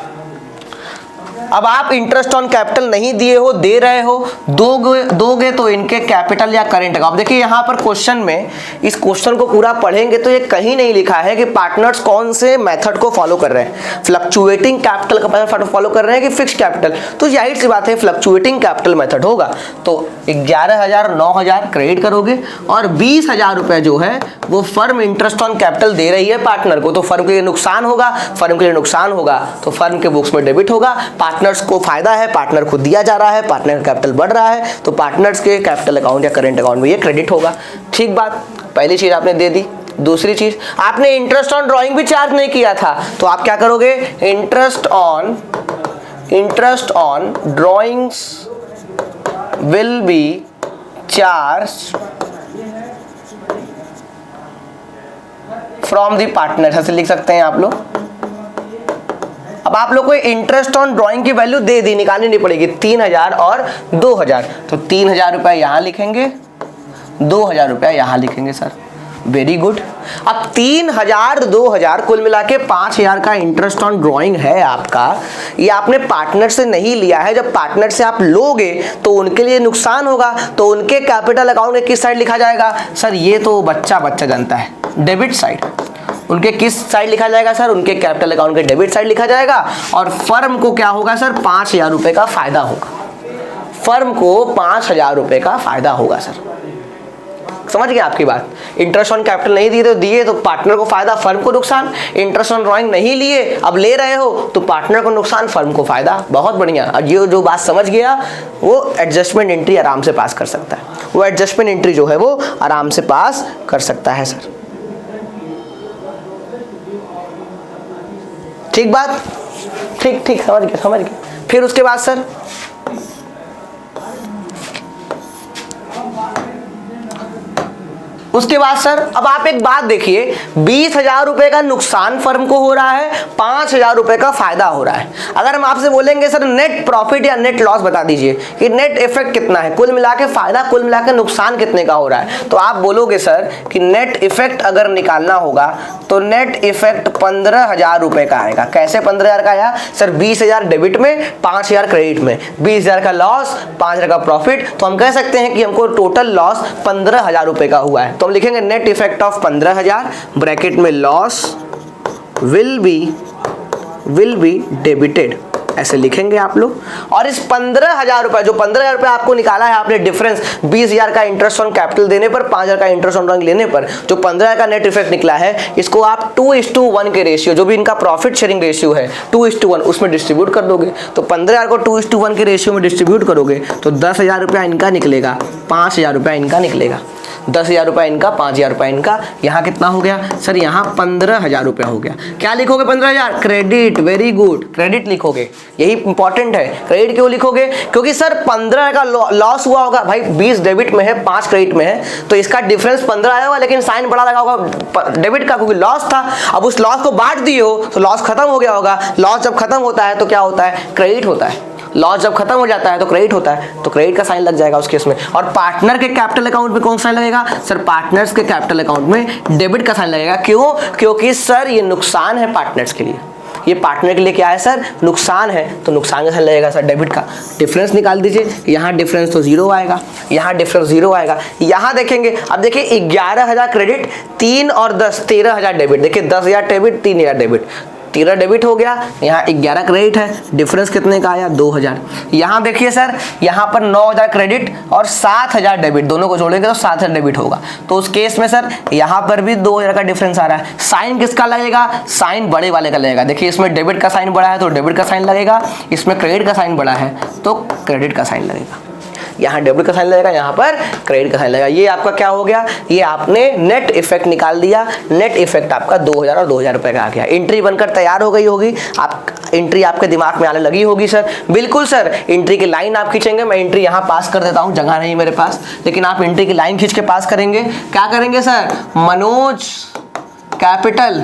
अब आप इंटरेस्ट ऑन कैपिटल नहीं दिए हो, दे रहे हो, दोगे तो इनके कैपिटल या करंट अकाउंट। देखिए यहाँ पर क्वेश्चन में, इस क्वेश्चन को पूरा पढ़ेंगे तो ये कहीं नहीं लिखा है कि पार्टनर्स कौन से मेथड को फॉलो कर रहे हैं, फ्लक्चुएटिंग कैपिटल का मेथड फॉलो कर रहे हैं कि फिक्स कैपिटल। तो जाहिर सी बात है फ्लक्चुएटिंग कैपिटल मेथड होगा। तो 11,000 9,000 क्रेडिट करोगे और 20,000 रुपए जो है वो फर्म इंटरेस्ट ऑन कैपिटल दे रही है पार्टनर को। तो फर्म के लिए नुकसान होगा, फर्म के लिए नुकसान होगा तो फर्म के बुक्स में डेबिट होगा। पार्टनर्स को फायदा है, पार्टनर को दिया जा रहा है, पार्टनर का कैपिटल बढ़ रहा है तो पार्टनर्स के कैपिटल अकाउंट या करंट अकाउंट में ये क्रेडिट होगा। ठीक बात, पहली चीज आपने दे दी। दूसरी चीज, आपने इंटरेस्ट ऑन ड्राइंग भी चार्ज नहीं किया था तो आप क्या करोगे? Interest on drawings will be charge from the partner, ऐसे लिख सकते हैं आप लोग। अब आप लोग को इंटरेस्ट ऑन ड्राइंग की वैल्यू दे दी, निकालनी नहीं पड़ेगी, 3000 और 2000, तो 3000 रुपये यहाँ लिखेंगे, 2000 रुपया यहाँ लिखेंगे सर। Very good. अब 3000 2000 कुल मिला के 5000 का इंटरेस्ट ऑन ड्राइंग है आपका। ये आपने पार्टनर से नहीं लिया है, जब पार्टनर से आप लोगे तो उनके लिए नुकसान होगा, तो उनके कैपिटल अकाउंट में किस साइड लिखा जाएगा सर? ये तो बच्चा जानता है, डेबिट साइड। उनके किस साइड लिखा जाएगा सर? उनके कैपिटल अकाउंट के डेबिट साइड लिखा जाएगा। और फर्म को क्या होगा सर? 5000 रुपये का फायदा होगा। फर्म को 5000 रुपये का फायदा होगा सर। समझ गए आपकी बात? इंटरेस्ट ऑन कैपिटल नहीं दिए तो पार्टनर को फायदा, फर्म को नुकसान। इंटरेस्ट ऑन ड्राइंग नहीं लिए, अब ले रहे हो तो पार्टनर को नुकसान, फर्म को फायदा। बहुत बढ़िया। अब ये जो बात समझ गया वो एडजस्टमेंट एंट्री आराम से पास कर सकता है, वो एडजस्टमेंट एंट्री जो है वो आराम से पास कर सकता है सर। ठीक बात? ठीक समझ गए। फिर उसके बाद सर सर अब आप एक बात देखिए, 20,000 रुपए का नुकसान फर्म को हो रहा है, 5,000 रुपए का फायदा हो रहा है। अगर हम आपसे बोलेंगे सर नेट प्रॉफिट या नेट लॉस बता दीजिए कि नेट इफेक्ट कितना है, कुल मिला के फायदा, कुल मिला के नुकसान कितने का हो रहा है, तो आप बोलोगे सर कि नेट इफेक्ट अगर निकालना होगा तो नेट इफेक्ट 15,000 रुपए का आएगा। कैसे 15,000 का आया सर? 20,000 डेबिट में, 5,000 क्रेडिट में, 20,000 का लॉस, 5,000 का प्रॉफिट, तो हम कह सकते हैं कि हमको टोटल लॉस 15,000 रुपए का हुआ है। तो हम लिखेंगे नेट इफेक्ट ऑफ 15,000 ब्रैकेट में लॉस विल बी डेबिटेड, ऐसे लिखेंगे आप लोग। और इस 15,000 रुपए, जो 15,000 रुपए आपको निकाला है आपने डिफरेंस, 20,000 का इंटरेस्ट ऑन कैपिटल देने पर, 5,000 का इंटरेस्ट ऑन ड्राइंग लेने पर, जो 15,000 का नेट इफेक्ट निकला है, इसको आप 2:1 के रेशियो, जो भी इनका प्रॉफिट शेयरिंग रेशियो है 2:1, उसमें डिस्ट्रीब्यूट कर दोगे। तो 15,000 को 2:1 के रेशियो में डिस्ट्रीब्यूट करोगे तो 10,000 रुपया इनका निकलेगा, 5,000 रुपया इनका निकलेगा। 10,000 रुपये इनका, 5,000 रुपये इनका। यहाँ कितना हो गया सर? यहाँ 15,000 रुपया हो गया। क्या लिखोगे? 15,000 क्रेडिट। वेरी गुड, क्रेडिट लिखोगे, यही इंपॉर्टेंट है। क्रेडिट क्यों लिखोगे? क्योंकि सर 15 का लॉस हुआ होगा भाई, 20 डेबिट में है, 5 क्रेडिट में है, तो इसका डिफरेंस 15 आया होगा, लेकिन साइन बड़ा लगा होगा डेबिट का, क्योंकि लॉस था। अब उस लॉस को बांट दिए हो तो लॉस खत्म हो गया होगा। लॉस जब खत्म होता है तो क्या होता है? क्रेडिट होता है। लॉस जब खत्म हो जाता है तो क्रेडिट होता है, तो क्रेडिट का साइन लग जाएगा उस केस में। और पार्टनर के कैपिटल अकाउंट में कौन सा साइन लगेगा सर? पार्टनर्स के कैपिटल अकाउंट में डेबिट का साइन लगेगा। क्यों? क्योंकि सर ये नुकसान है पार्टनर्स के लिए, ये पार्टनर के लिए क्या है सर? नुकसान है, तो नुकसान का साइन लगेगा सर डेबिट का। डिफरेंस निकाल दीजिए, यहाँ डिफरेंस तो 0 आएगा, यहाँ डिफरेंस 0 आएगा। यहाँ देखेंगे, अब देखिए 11,000 क्रेडिट, 3 और 10, 13,000 डेबिट। देखिए 10,000 डेबिट, 3,000 डेबिट, 13 डेबिट हो गया, यहाँ 11 क्रेडिट है, डिफरेंस कितने का आया? 2,000। यहाँ देखिए सर, यहाँ पर 9,000 क्रेडिट और 7,000 डेबिट, दोनों को जोड़ेंगे तो 7,000 डेबिट होगा। तो उस केस में सर यहाँ पर भी 2,000 का डिफरेंस आ रहा है। साइन किसका लगेगा? साइन बड़े वाले का लगेगा। देखिए इसमें डेबिट का साइन बड़ा है तो डेबिट का साइन लगेगा, इसमें क्रेडिट का साइन बड़ा है तो क्रेडिट का साइन लगेगा। यहाँ डेबिट का साइन लगेगा, यहाँ पर क्रेडिट का साइन लगेगा। ये आपका क्या हो गया? ये आपने नेट इफेक्ट निकाल दिया। नेट इफेक्ट आपका 2,000 और 2,000 रुपये का आ गया। एंट्री बनकर तैयार हो गई होगी, आप एंट्री आपके दिमाग में आने लगी होगी सर। बिल्कुल सर, एंट्री की लाइन आप खींचेंगे। मैं एंट्री यहाँ पास कर देता हूँ, जगह नहीं मेरे पास, लेकिन आप एंट्री की लाइन खींच के पास करेंगे। क्या करेंगे sir? Manoj capital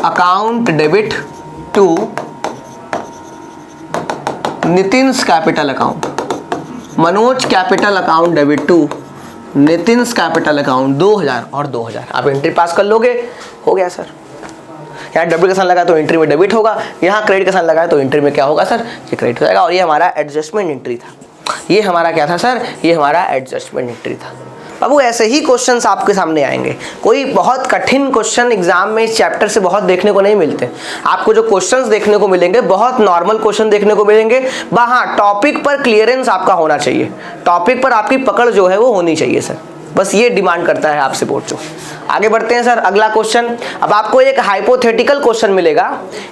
account debit to Nitin's capital account. Manoj capital account debit to Nitin's capital account 2,000 और 2,000। आप एंट्री पास कर लोगे, हो गया सर। यहाँ डेबिट का साइन लगा तो एंट्री में डेबिट होगा, यहाँ क्रेडिट का साइन लगा तो एंट्री में क्या होगा सर? ये क्रेडिट हो जाएगा। और ये हमारा एडजस्टमेंट एंट्री था। ये हमारा क्या था सर? ये हमारा एडजस्टमेंट एंट्री था। अब ऐसे ही क्वेश्चंस आपके सामने आएंगे। कोई बहुत कठिन क्वेश्चन एग्जाम में इस चैप्टर से बहुत देखने को नहीं मिलते। आपको जो क्वेश्चंस देखने को मिलेंगे बहुत नॉर्मल क्वेश्चन देखने को मिलेंगे। हाँ, टॉपिक पर क्लियरेंस आपका होना चाहिए, टॉपिक पर आपकी पकड़ जो है वो होनी चाहिए सर। बस ये डिमांड करता है आपसे बोर्ड जो। आगे बढ़ते हैं सर, अगला क्वेश्चन। अब आपको एक हाइपोथेटिकल क्वेश्चन मिलेगा,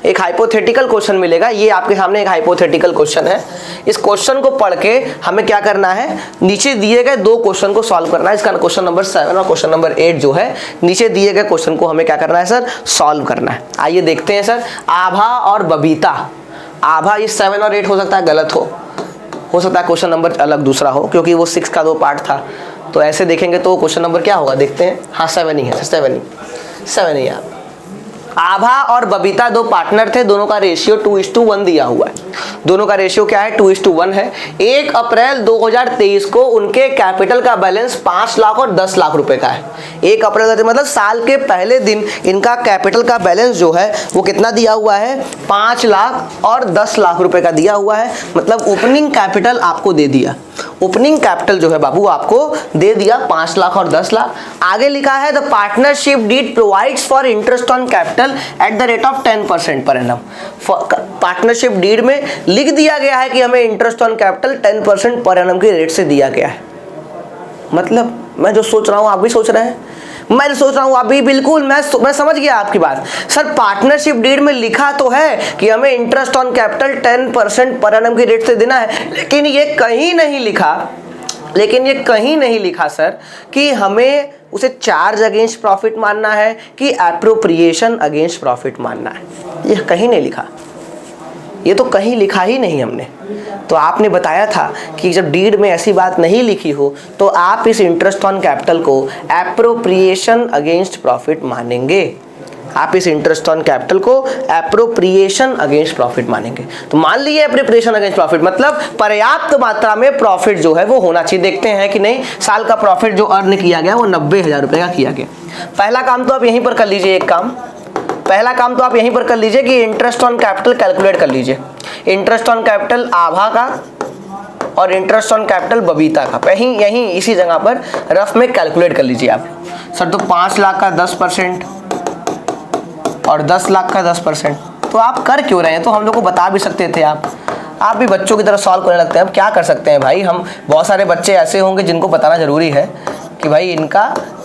एक हाइपोथेटिकल क्वेश्चन मिलेगा। ये आपके सामने एक हाइपोथेटिकल क्वेश्चन है। इस क्वेश्चन को पढ़ के हमें क्या करना है? नीचे दिए गए 2 क्वेश्चन को सॉल्व करना है। इसका क्वेश्चन नंबर 7 और क्वेश्चन नंबर 8 जो है, नीचे दिए गए क्वेश्चन को हमें क्या करना है सर? सॉल्व करना है। आइए देखते हैं सर। आभा और बबीता, आभा ये 7 और 8 हो सकता है गलत हो सकता है क्वेश्चन नंबर अलग दूसरा हो, क्योंकि वो 6 का 2 पार्ट था। तो ऐसे देखेंगे तो क्वेश्चन नंबर क्या होगा? देखते हैं। हाँ 7 ही है, 7 ही। 7 ईयर। आभा और बबीता दो पार्टनर थे, दोनों का रेशियो 2:1 दिया हुआ है। दोनों का रेशियो क्या है? 2:1 है। 1 अप्रैल 2023 को उनके कैपिटल का बैलेंस 5 लाख और 10 लाख रुपए का है। 1 अप्रैल मतलब साल के पहले दिन इनका कैपिटल का बैलेंस जो है वो कितना दिया हुआ है? 5 लाख और 10 लाख रुपए का दिया हुआ है। मतलब ओपनिंग कैपिटल आपको दे दिया, ओपनिंग कैपिटल जो है बाबू आपको दे दिया 5 लाख और 10 लाख। आगे लिखा है the partnership deed provides for interest on capital at the rate of 10% per annum. Partnership deed में लिख दिया गया है कि हमें interest on capital 10% per annum के रेट से दिया गया है। मतलब मैं जो सोच रहा हूं आप भी सोच रहे हैं, मैं सोच रहा हूं आप भी, बिल्कुल मैं समझ गया आपकी बात। सर पार्टनरशिप डीड में लिखा तो है कि हमें interest on capital 10% per annum के रेट से देना है, लेकिन ये कहीं नहीं लिखा सर कि हमें उसे चार्ज अगेंस्ट प्रॉफिट मानना है कि एप्रोप्रिएशन अगेंस्ट प्रॉफिट मानना है। ये कहीं नहीं लिखा, ये तो कहीं लिखा ही नहीं हमने। तो आपने बताया था कि जब डीड में ऐसी बात नहीं लिखी हो तो आप इस इंटरेस्ट ऑन कैपिटल को एप्रोप्रिएशन अगेंस्ट प्रॉफिट मानेंगे। आप इस इंटरेस्ट ऑन कैपिटल को एप्रोप्रिएशन अगेंस्ट प्रॉफिट मानेंगे। तो मान लीजिए एप्रोप्रिएशन अगेंस्ट प्रॉफिट मतलब पर्याप्त मात्रा में प्रॉफिट जो है वो होना चाहिए। देखते हैं कि नहीं साल का प्रॉफिट जो अर्न किया गया वो 90,000 रुपए का किया गया। पहला काम तो आप यहीं पर कर लीजिए, पहला काम तो आप यहीं पर कर लीजिए कि इंटरेस्ट ऑन कैपिटल कैलकुलेट कर लीजिए। इंटरेस्ट ऑन कैपिटल आभा का और इंटरेस्ट ऑन कैपिटल बबीता का यहीं इसी जगह पर रफ में कैलकुलेट कर लीजिए आप। सर तो 5 लाख का 10% और 10 लाख का 10%, तो आप कर क्यों रहे हैं? तो हम लोग को बता भी सकते थे आप भी बच्चों की तरह सॉल्व करने लगते हैं। अब क्या कर सकते हैं भाई, हम बहुत सारे बच्चे ऐसे होंगे जिनको बताना जरूरी है कि भाई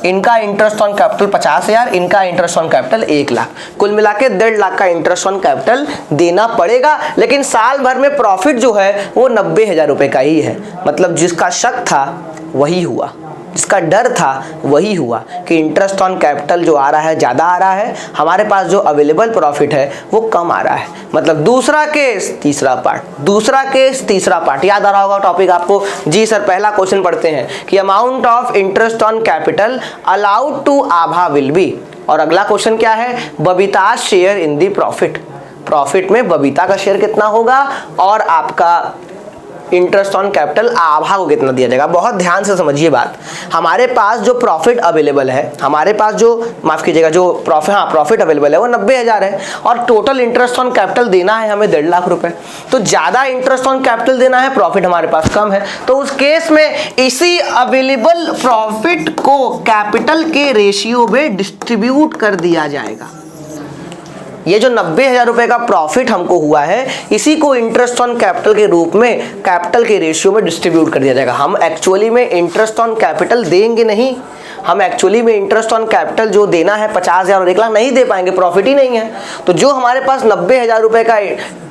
इनका इंटरेस्ट ऑन कैपिटल 50,000, इनका इंटरेस्ट ऑन कैपिटल 1 लाख, कुल मिला के 1.5 लाख का इंटरेस्ट ऑन कैपिटल देना पड़ेगा। लेकिन साल भर में प्रॉफिट जो है वो 90,000 रुपए का ही है। मतलब जिसका शक था वही हुआ, जिसका डर था वही हुआ कि इंटरेस्ट ऑन कैपिटल जो आ रहा है ज़्यादा आ रहा है, हमारे पास जो अवेलेबल प्रॉफिट है वो कम आ रहा है। मतलब दूसरा केस तीसरा पार्ट याद आ रहा होगा टॉपिक आपको। जी सर पहला क्वेश्चन पढ़ते हैं कि amount of interest on capital allowed to Abha will be, और अगला क्वेश्चन क्या है? Babita share in the profit में बबीता का शेयर कितना होगा और आपका इंटरेस्ट ऑन कैपिटल आभा को कितना दिया जाएगा। बहुत ध्यान से समझिए बात। हमारे पास जो प्रॉफिट अवेलेबल है, हमारे पास जो माफ कीजिएगा जो प्रॉफिट अवेलेबल है वो 90,000 है और टोटल इंटरेस्ट ऑन कैपिटल देना है हमें 1.5 लाख रुपए। तो ज्यादा इंटरेस्ट ऑन कैपिटल देना है, प्रॉफिट हमारे पास कम है, तो उस केस में इसी अवेलेबल प्रॉफिट को कैपिटल के रेशियो में डिस्ट्रीब्यूट कर दिया जाएगा। ये जो 90,000 रुपए का प्रॉफिट हमको हुआ है इसी को इंटरेस्ट ऑन कैपिटल के रूप में कैपिटल के रेशियो में डिस्ट्रीब्यूट कर दिया जाएगा। हम एक्चुअली में इंटरेस्ट ऑन कैपिटल देंगे नहीं, हम एक्चुअली में इंटरेस्ट ऑन कैपिटल जो देना है 50,000 और 1 लाख नहीं दे पाएंगे, प्रॉफिट ही नहीं है। तो जो हमारे पास 90,000 रुपए का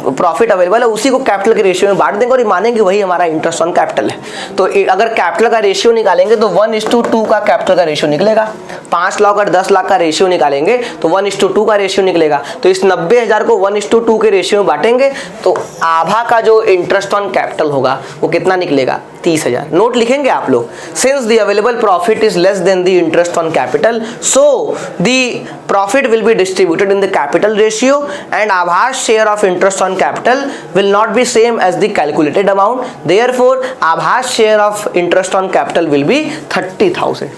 प्रॉफिट अवेलेबल है उसी को कैपिटल के रेशियो में बांट देंगे और मानेंगे वही हमारा इंटरेस्ट ऑन कैपिटल है। तो अगर कैपिटल का रेशियो निकालेंगे तो 1:2 का कैपिटल का रेशियो निकलेगा। 5 लाख और 10 लाख का रेशियो निकालेंगे तो 1:2 का रेशियो निकलेगा। तो इस 90,000 को 1:2 के रेशियो में बांटेंगे तो आभा का जो इंटरेस्ट ऑन कैपिटल होगा वो कितना निकलेगा? 30,000। नोट लिखेंगे आप लोग। Since the available profit is less than the interest on capital, so the profit will be distributed in the capital ratio and आभास share of interest on capital will not be same as the calculated amount, therefore आभास share of interest on capital will be 30,000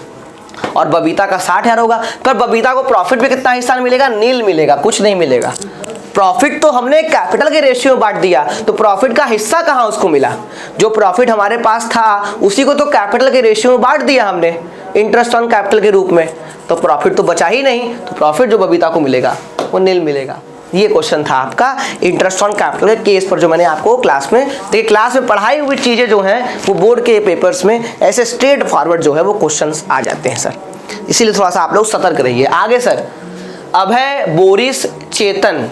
और बबीता का 60,000 होगा। पर बबीता को प्रॉफिट में कितना हिस्सा मिलेगा? नील मिलेगा, कुछ नहीं मिलेगा। प्रॉफिट तो हमने कैपिटल के रेशियो में बांट दिया, तो प्रॉफिट का हिस्सा कहां उसको मिला? जो प्रॉफिट हमारे पास था उसी को तो कैपिटल के रेशियो में बांट दिया हमने इंटरेस्ट ऑन कैपिटल के रूप में, तो प्रॉफिट तो बचा ही नहीं। तो प्रॉफिट जो बबीता को मिलेगा वो नील मिलेगा। ये क्वेश्चन था आपका इंटरेस्ट ऑन कैपिटल के केस पर जो मैंने आपको क्लास में देखिए, क्लास में पढ़ाई हुई चीजें जो हैं वो बोर्ड के पेपर्स में ऐसे स्ट्रेट फॉरवर्ड जो है वो क्वेश्चंस आ जाते हैं सर, इसीलिए थोड़ा सा आप लोग सतर्क रहिए। आगे सर, अभय, बोरिस, चेतन,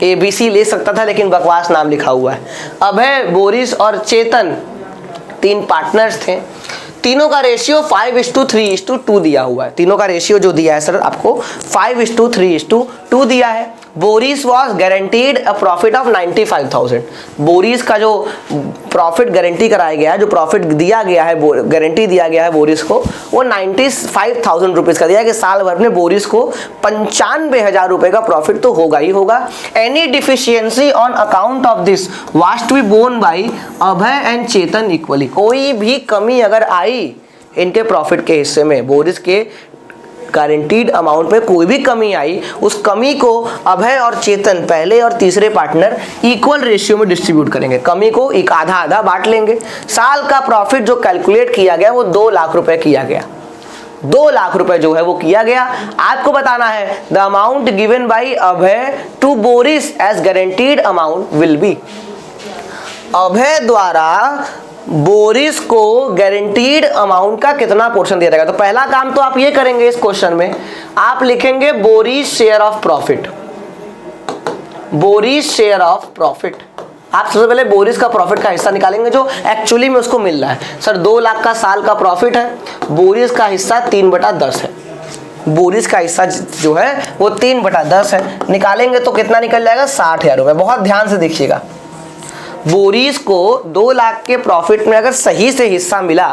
ABC ले सकता था लेकिन बकवास नाम लिखा हुआ है। अभय, बोरिस और चेतन 3 पार्टनर्स थे। तीनों का रेशियो 5:3:2 दिया हुआ है। तीनों का रेशियो जो दिया है सर आपको 5:3:2 दिया है। Boris was guaranteed a profit of 95,000। Boris का जो प्रॉफिट गारंटी कराया गया है, जो प्रॉफिट दिया गया है, गारंटी दिया गया है बोरिस को, वो 95,000 रुपीज़ का दिया है कि साल भर में बोरिस को 95,000 रुपये का प्रॉफिट तो होगा ही होगा। Any deficiency on account of this was to be borne by Abhay and Chetan equally. कोई भी कमी अगर आई इनके प्रॉफिट के हिस्से में, बोरिस के गारंटीड अमाउंट में कोई भी कमी आई, उस कमी को अभय और चेतन पहले और तीसरे पार्टनर इक्वल रेशियो में डिस्ट्रीब्यूट करेंगे। कमी को एक आधा आधा बांट लेंगे। साल का प्रॉफिट जो कैलकुलेट किया गया वो 2 लाख रुपए किया गया। 2 लाख रुपए जो है वो किया गया। आपको बताना है the amount given by Abhay to Boris as guaranteed amount will be. Abhay द्वारा बोरिस को गारंटीड अमाउंट का कितना पोर्शन दिया जाएगा। तो पहला काम तो आप ये करेंगे, इस क्वेश्चन में आप लिखेंगे Boris share of profit. Boris share of profit, आप सबसे पहले बोरिस का प्रॉफिट का हिस्सा निकालेंगे जो एक्चुअली में उसको मिल रहा है। सर 2 लाख का साल का प्रॉफिट है, बोरिस का हिस्सा 3/10 है। बोरिस का हिस्सा जो है वो 3/10 है। निकालेंगे तो कितना निकल जाएगा, 60,000 रुपये। बहुत ध्यान से देखिएगा, बोरिस को 2 लाख के प्रॉफिट में अगर सही से हिस्सा मिला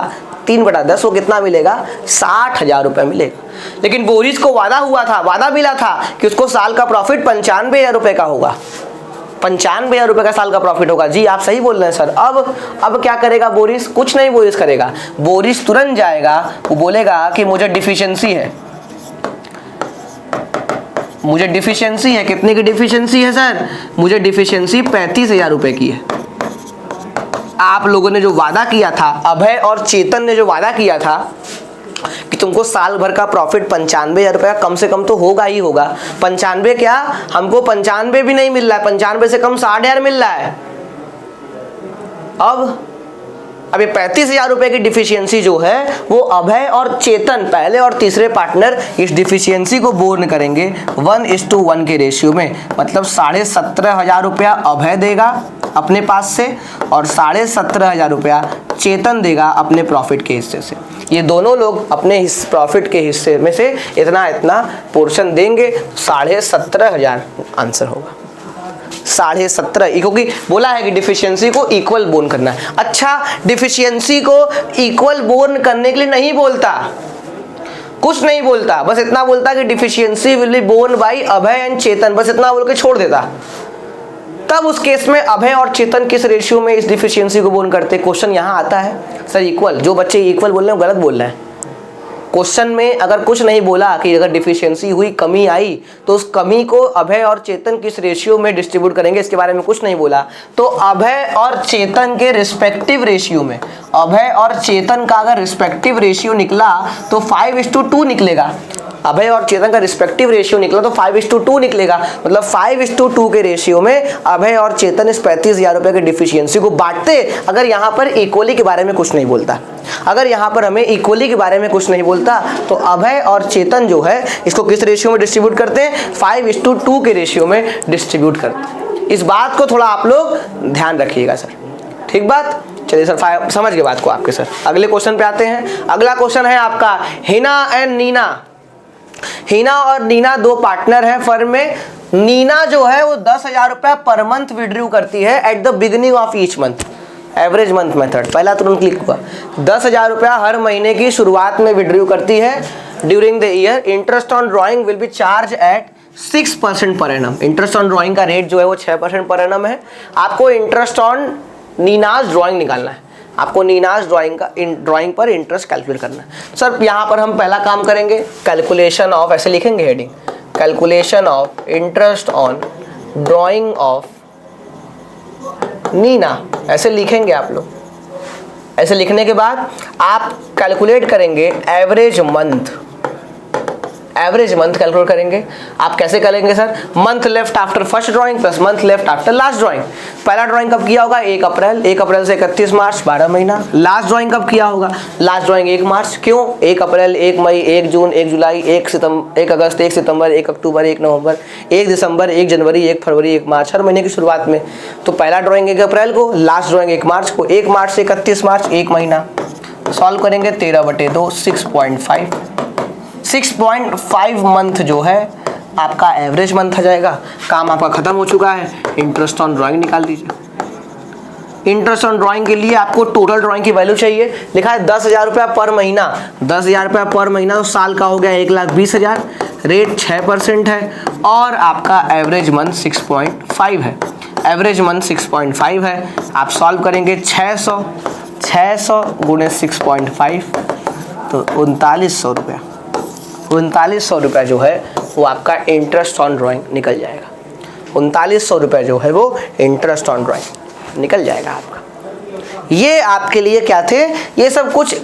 3/10, वो कितना मिलेगा, 60,000 रुपये मिलेगा। लेकिन बोरिस को वादा मिला था कि उसको साल का प्रॉफिट 95,000 रुपये का होगा। 95,000 रुपये का साल का प्रॉफिट होगा। जी आप सही बोल रहे हैं सर। अब क्या करेगा बोरिस, कुछ नहीं बोरिस करेगा। बोरिस तुरंत जाएगा, वो बोलेगा कि मुझे डिफिशियंसी है, मुझे डिफिशियंसी है। कितने की डिफिशियंसी है सर, मुझे डिफिशियंसी 35,000 रुपये की है। आप लोगों ने जो वादा किया था, अभय और चेतन ने जो वादा किया था कि तुमको साल भर का प्रॉफिट 95,000 रुपये कम से कम तो होगा ही होगा। 95 क्या, हमको 95 भी नहीं मिल रहा है, 95 से कम 60,000 मिल रहा है। अब ये 35,000 रुपये की डिफिशियंसी जो है वो अभय और चेतन पहले और तीसरे पार्टनर इस डिफिशियंसी को बोर्न करेंगे 1:1 के रेशियो में। मतलब 17,500 रुपया अभय देगा अपने पास से और 17,500 रुपया चेतन देगा अपने प्रॉफिट के हिस्से से। ये दोनों लोग अपने प्रॉफिट के हिस्से में से इतना इतना पोर्शन देंगे। 17,500 आंसर होगा। 17,500, क्योंकि बोला है कि डिफिशियंसी को इक्वल बोर्न करना है। अच्छा, डिफिशियंसी को इक्वल बोर्न करने के लिए नहीं बोलता, कुछ नहीं बोलता, बस इतना बोलता कि deficiency will be borne by Abhay and Chetan, बस इतना बोल के छोड़ देता। तब उस केस में अभय और चेतन किस रेशियो में इस डिफिशियंसी को बोर्न करते। क्वेश्चन यहाँ आता है सर इक्वल। जो बच्चे इक्वल बोल रहे हैं गलत बोल रहे हैं। क्वेश्चन में अगर कुछ नहीं बोला कि अगर डिफिशियंसी हुई, कमी आई, तो उस कमी को अभय और चेतन किस रेशियो में डिस्ट्रीब्यूट करेंगे, इसके बारे में कुछ नहीं बोला। तो अभय और चेतन के रिस्पेक्टिव रेशियो में, अभय और चेतन का अगर रिस्पेक्टिव रेशियो निकला तो 5:2 निकलेगा। अभय और चेतन का रिस्पेक्टिव रेशियो निकला तो 5:2 निकलेगा। मतलब 5:2 के रेशियो में अभय और चेतन इस 35,000 रुपये की डिफिशियंसी को बांटते, अगर यहाँ पर इक्वली के बारे में कुछ नहीं बोलता। अगर यहाँ पर हमें इक्वली के बारे में कुछ नहीं बोलता तो अभय और चेतन जो है इसको किस रेशियो में डिस्ट्रीब्यूट करते हैं, 5:2 के रेशियो में डिस्ट्रीब्यूट करते हैं। इस बात को थोड़ा आप लोग ध्यान रखिएगा सर, ठीक बात। चलिए सर, समझ गए बात को आपके सर। अगले क्वेश्चन पे आते हैं। अगला क्वेश्चन है आपका, हिना एंड नीना। हिना और नीना दो पार्टनर हैं फर्म में। नीना जो है वो 10,000 रुपया पर मंथ विड्रू करती है eight the beginning of each month. Average month method पहला तुरंत क्लिक हुआ। 10,000 रुपया हर महीने की शुरुआत में विड्रू करती है। During the year interest on drawing will be charge at 6% per annum. Interest on drawing का रेट जो है वो 6% पर एनम है। आपको इंटरेस्ट ऑन नीनाज ड्रॉइंग निकालना है। आपको नीनाज ड्राइंग पर इंटरेस्ट कैलकुलेट करना है। सर यहाँ पर हम पहला काम करेंगे, कैलकुलेशन ऑफ, ऐसे लिखेंगे heading, calculation of interest on drawing of Neena, ऐसे लिखेंगे आप लोग। ऐसे लिखने के बाद आप कैलकुलेट करेंगे एवरेज मंथ कैलकुलेट करेंगे। आप कैसे करेंगे sir, month left after first drawing plus month left after last drawing. पहला ड्राइंग कब किया होगा, 1 अप्रैल से 31 मार्च, 12 महीना। लास्ट ड्राइंग कब किया होगा, लास्ट ड्राइंग 1 मार्च। क्यों, 1 अप्रैल, 1 मई, 1 जून, 1 जुलाई, 1 अगस्त, 1 सितंबर, 1 अक्टूबर, 1 नवंबर, 1 दिसंबर, 1 जनवरी, 1 फरवरी, 1 मार्च, हर महीने की शुरुआत में। तो पहला ड्राइंग 1 अप्रैल को, लास्ट ड्राइंग 1 मार्च को। 1 मार्च से 31 मार्च 1 महीना। सॉल्व करेंगे 13/2 6.5 मंथ जो है आपका एवरेज मंथ आ जाएगा। काम आपका खत्म हो चुका है। इंटरेस्ट ऑन ड्राइंग निकाल दीजिए। इंटरेस्ट ऑन ड्राइंग के लिए आपको टोटल ड्राइंग की वैल्यू चाहिए, लिखा है 10,000 रुपया पर महीना। 10,000 रुपया पर महीना तो साल का हो गया 1,20,000। रेट 6% है और आपका एवरेज मंथ 6.5 है। एवरेज मंथ 6.5 है। आप सॉल्व करेंगे 600 गुणे 6.5 तो 3900 रुपया। 3900 रुपया जो है वो आपका इंटरेस्ट ऑन ड्राइंग निकल जाएगा। 3900 रुपया जो है वो इंटरेस्ट ऑन ड्राइंग निकल जाएगा आपका। ये आपके लिए क्या थे, ये सब कुछ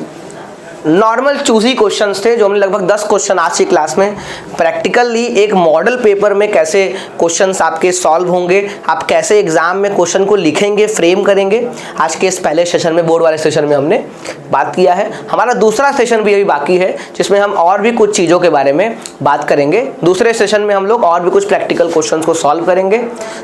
नॉर्मल चूजी क्वेश्चंस थे जो हमने लगभग 10 क्वेश्चन आज की क्लास में प्रैक्टिकली एक मॉडल पेपर में कैसे क्वेश्चंस आपके सॉल्व होंगे, आप कैसे एग्जाम में क्वेश्चन को लिखेंगे, फ्रेम करेंगे, आज के इस पहले सेशन में, बोर्ड वाले सेशन में हमने बात किया है। हमारा दूसरा सेशन भी अभी बाकी है जिसमें हम और भी कुछ चीज़ों के बारे में बात करेंगे। दूसरे सेशन में हम लोग और भी कुछ प्रैक्टिकल क्वेश्चन को सॉल्व करेंगे।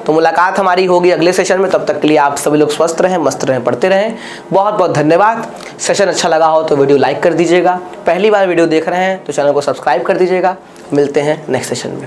तो मुलाकात हमारी होगी अगले सेशन में। तब तक के लिए आप सभी लोग स्वस्थ रहें, मस्त रहें, पढ़ते रहें। बहुत बहुत धन्यवाद। सेशन अच्छा लगा हो तो वीडियो लाइक कर दीजिएगा। पहली बार वीडियो देख रहे हैं तो चैनल को सब्सक्राइब कर दीजिएगा। मिलते हैं नेक्स्ट सेशन में।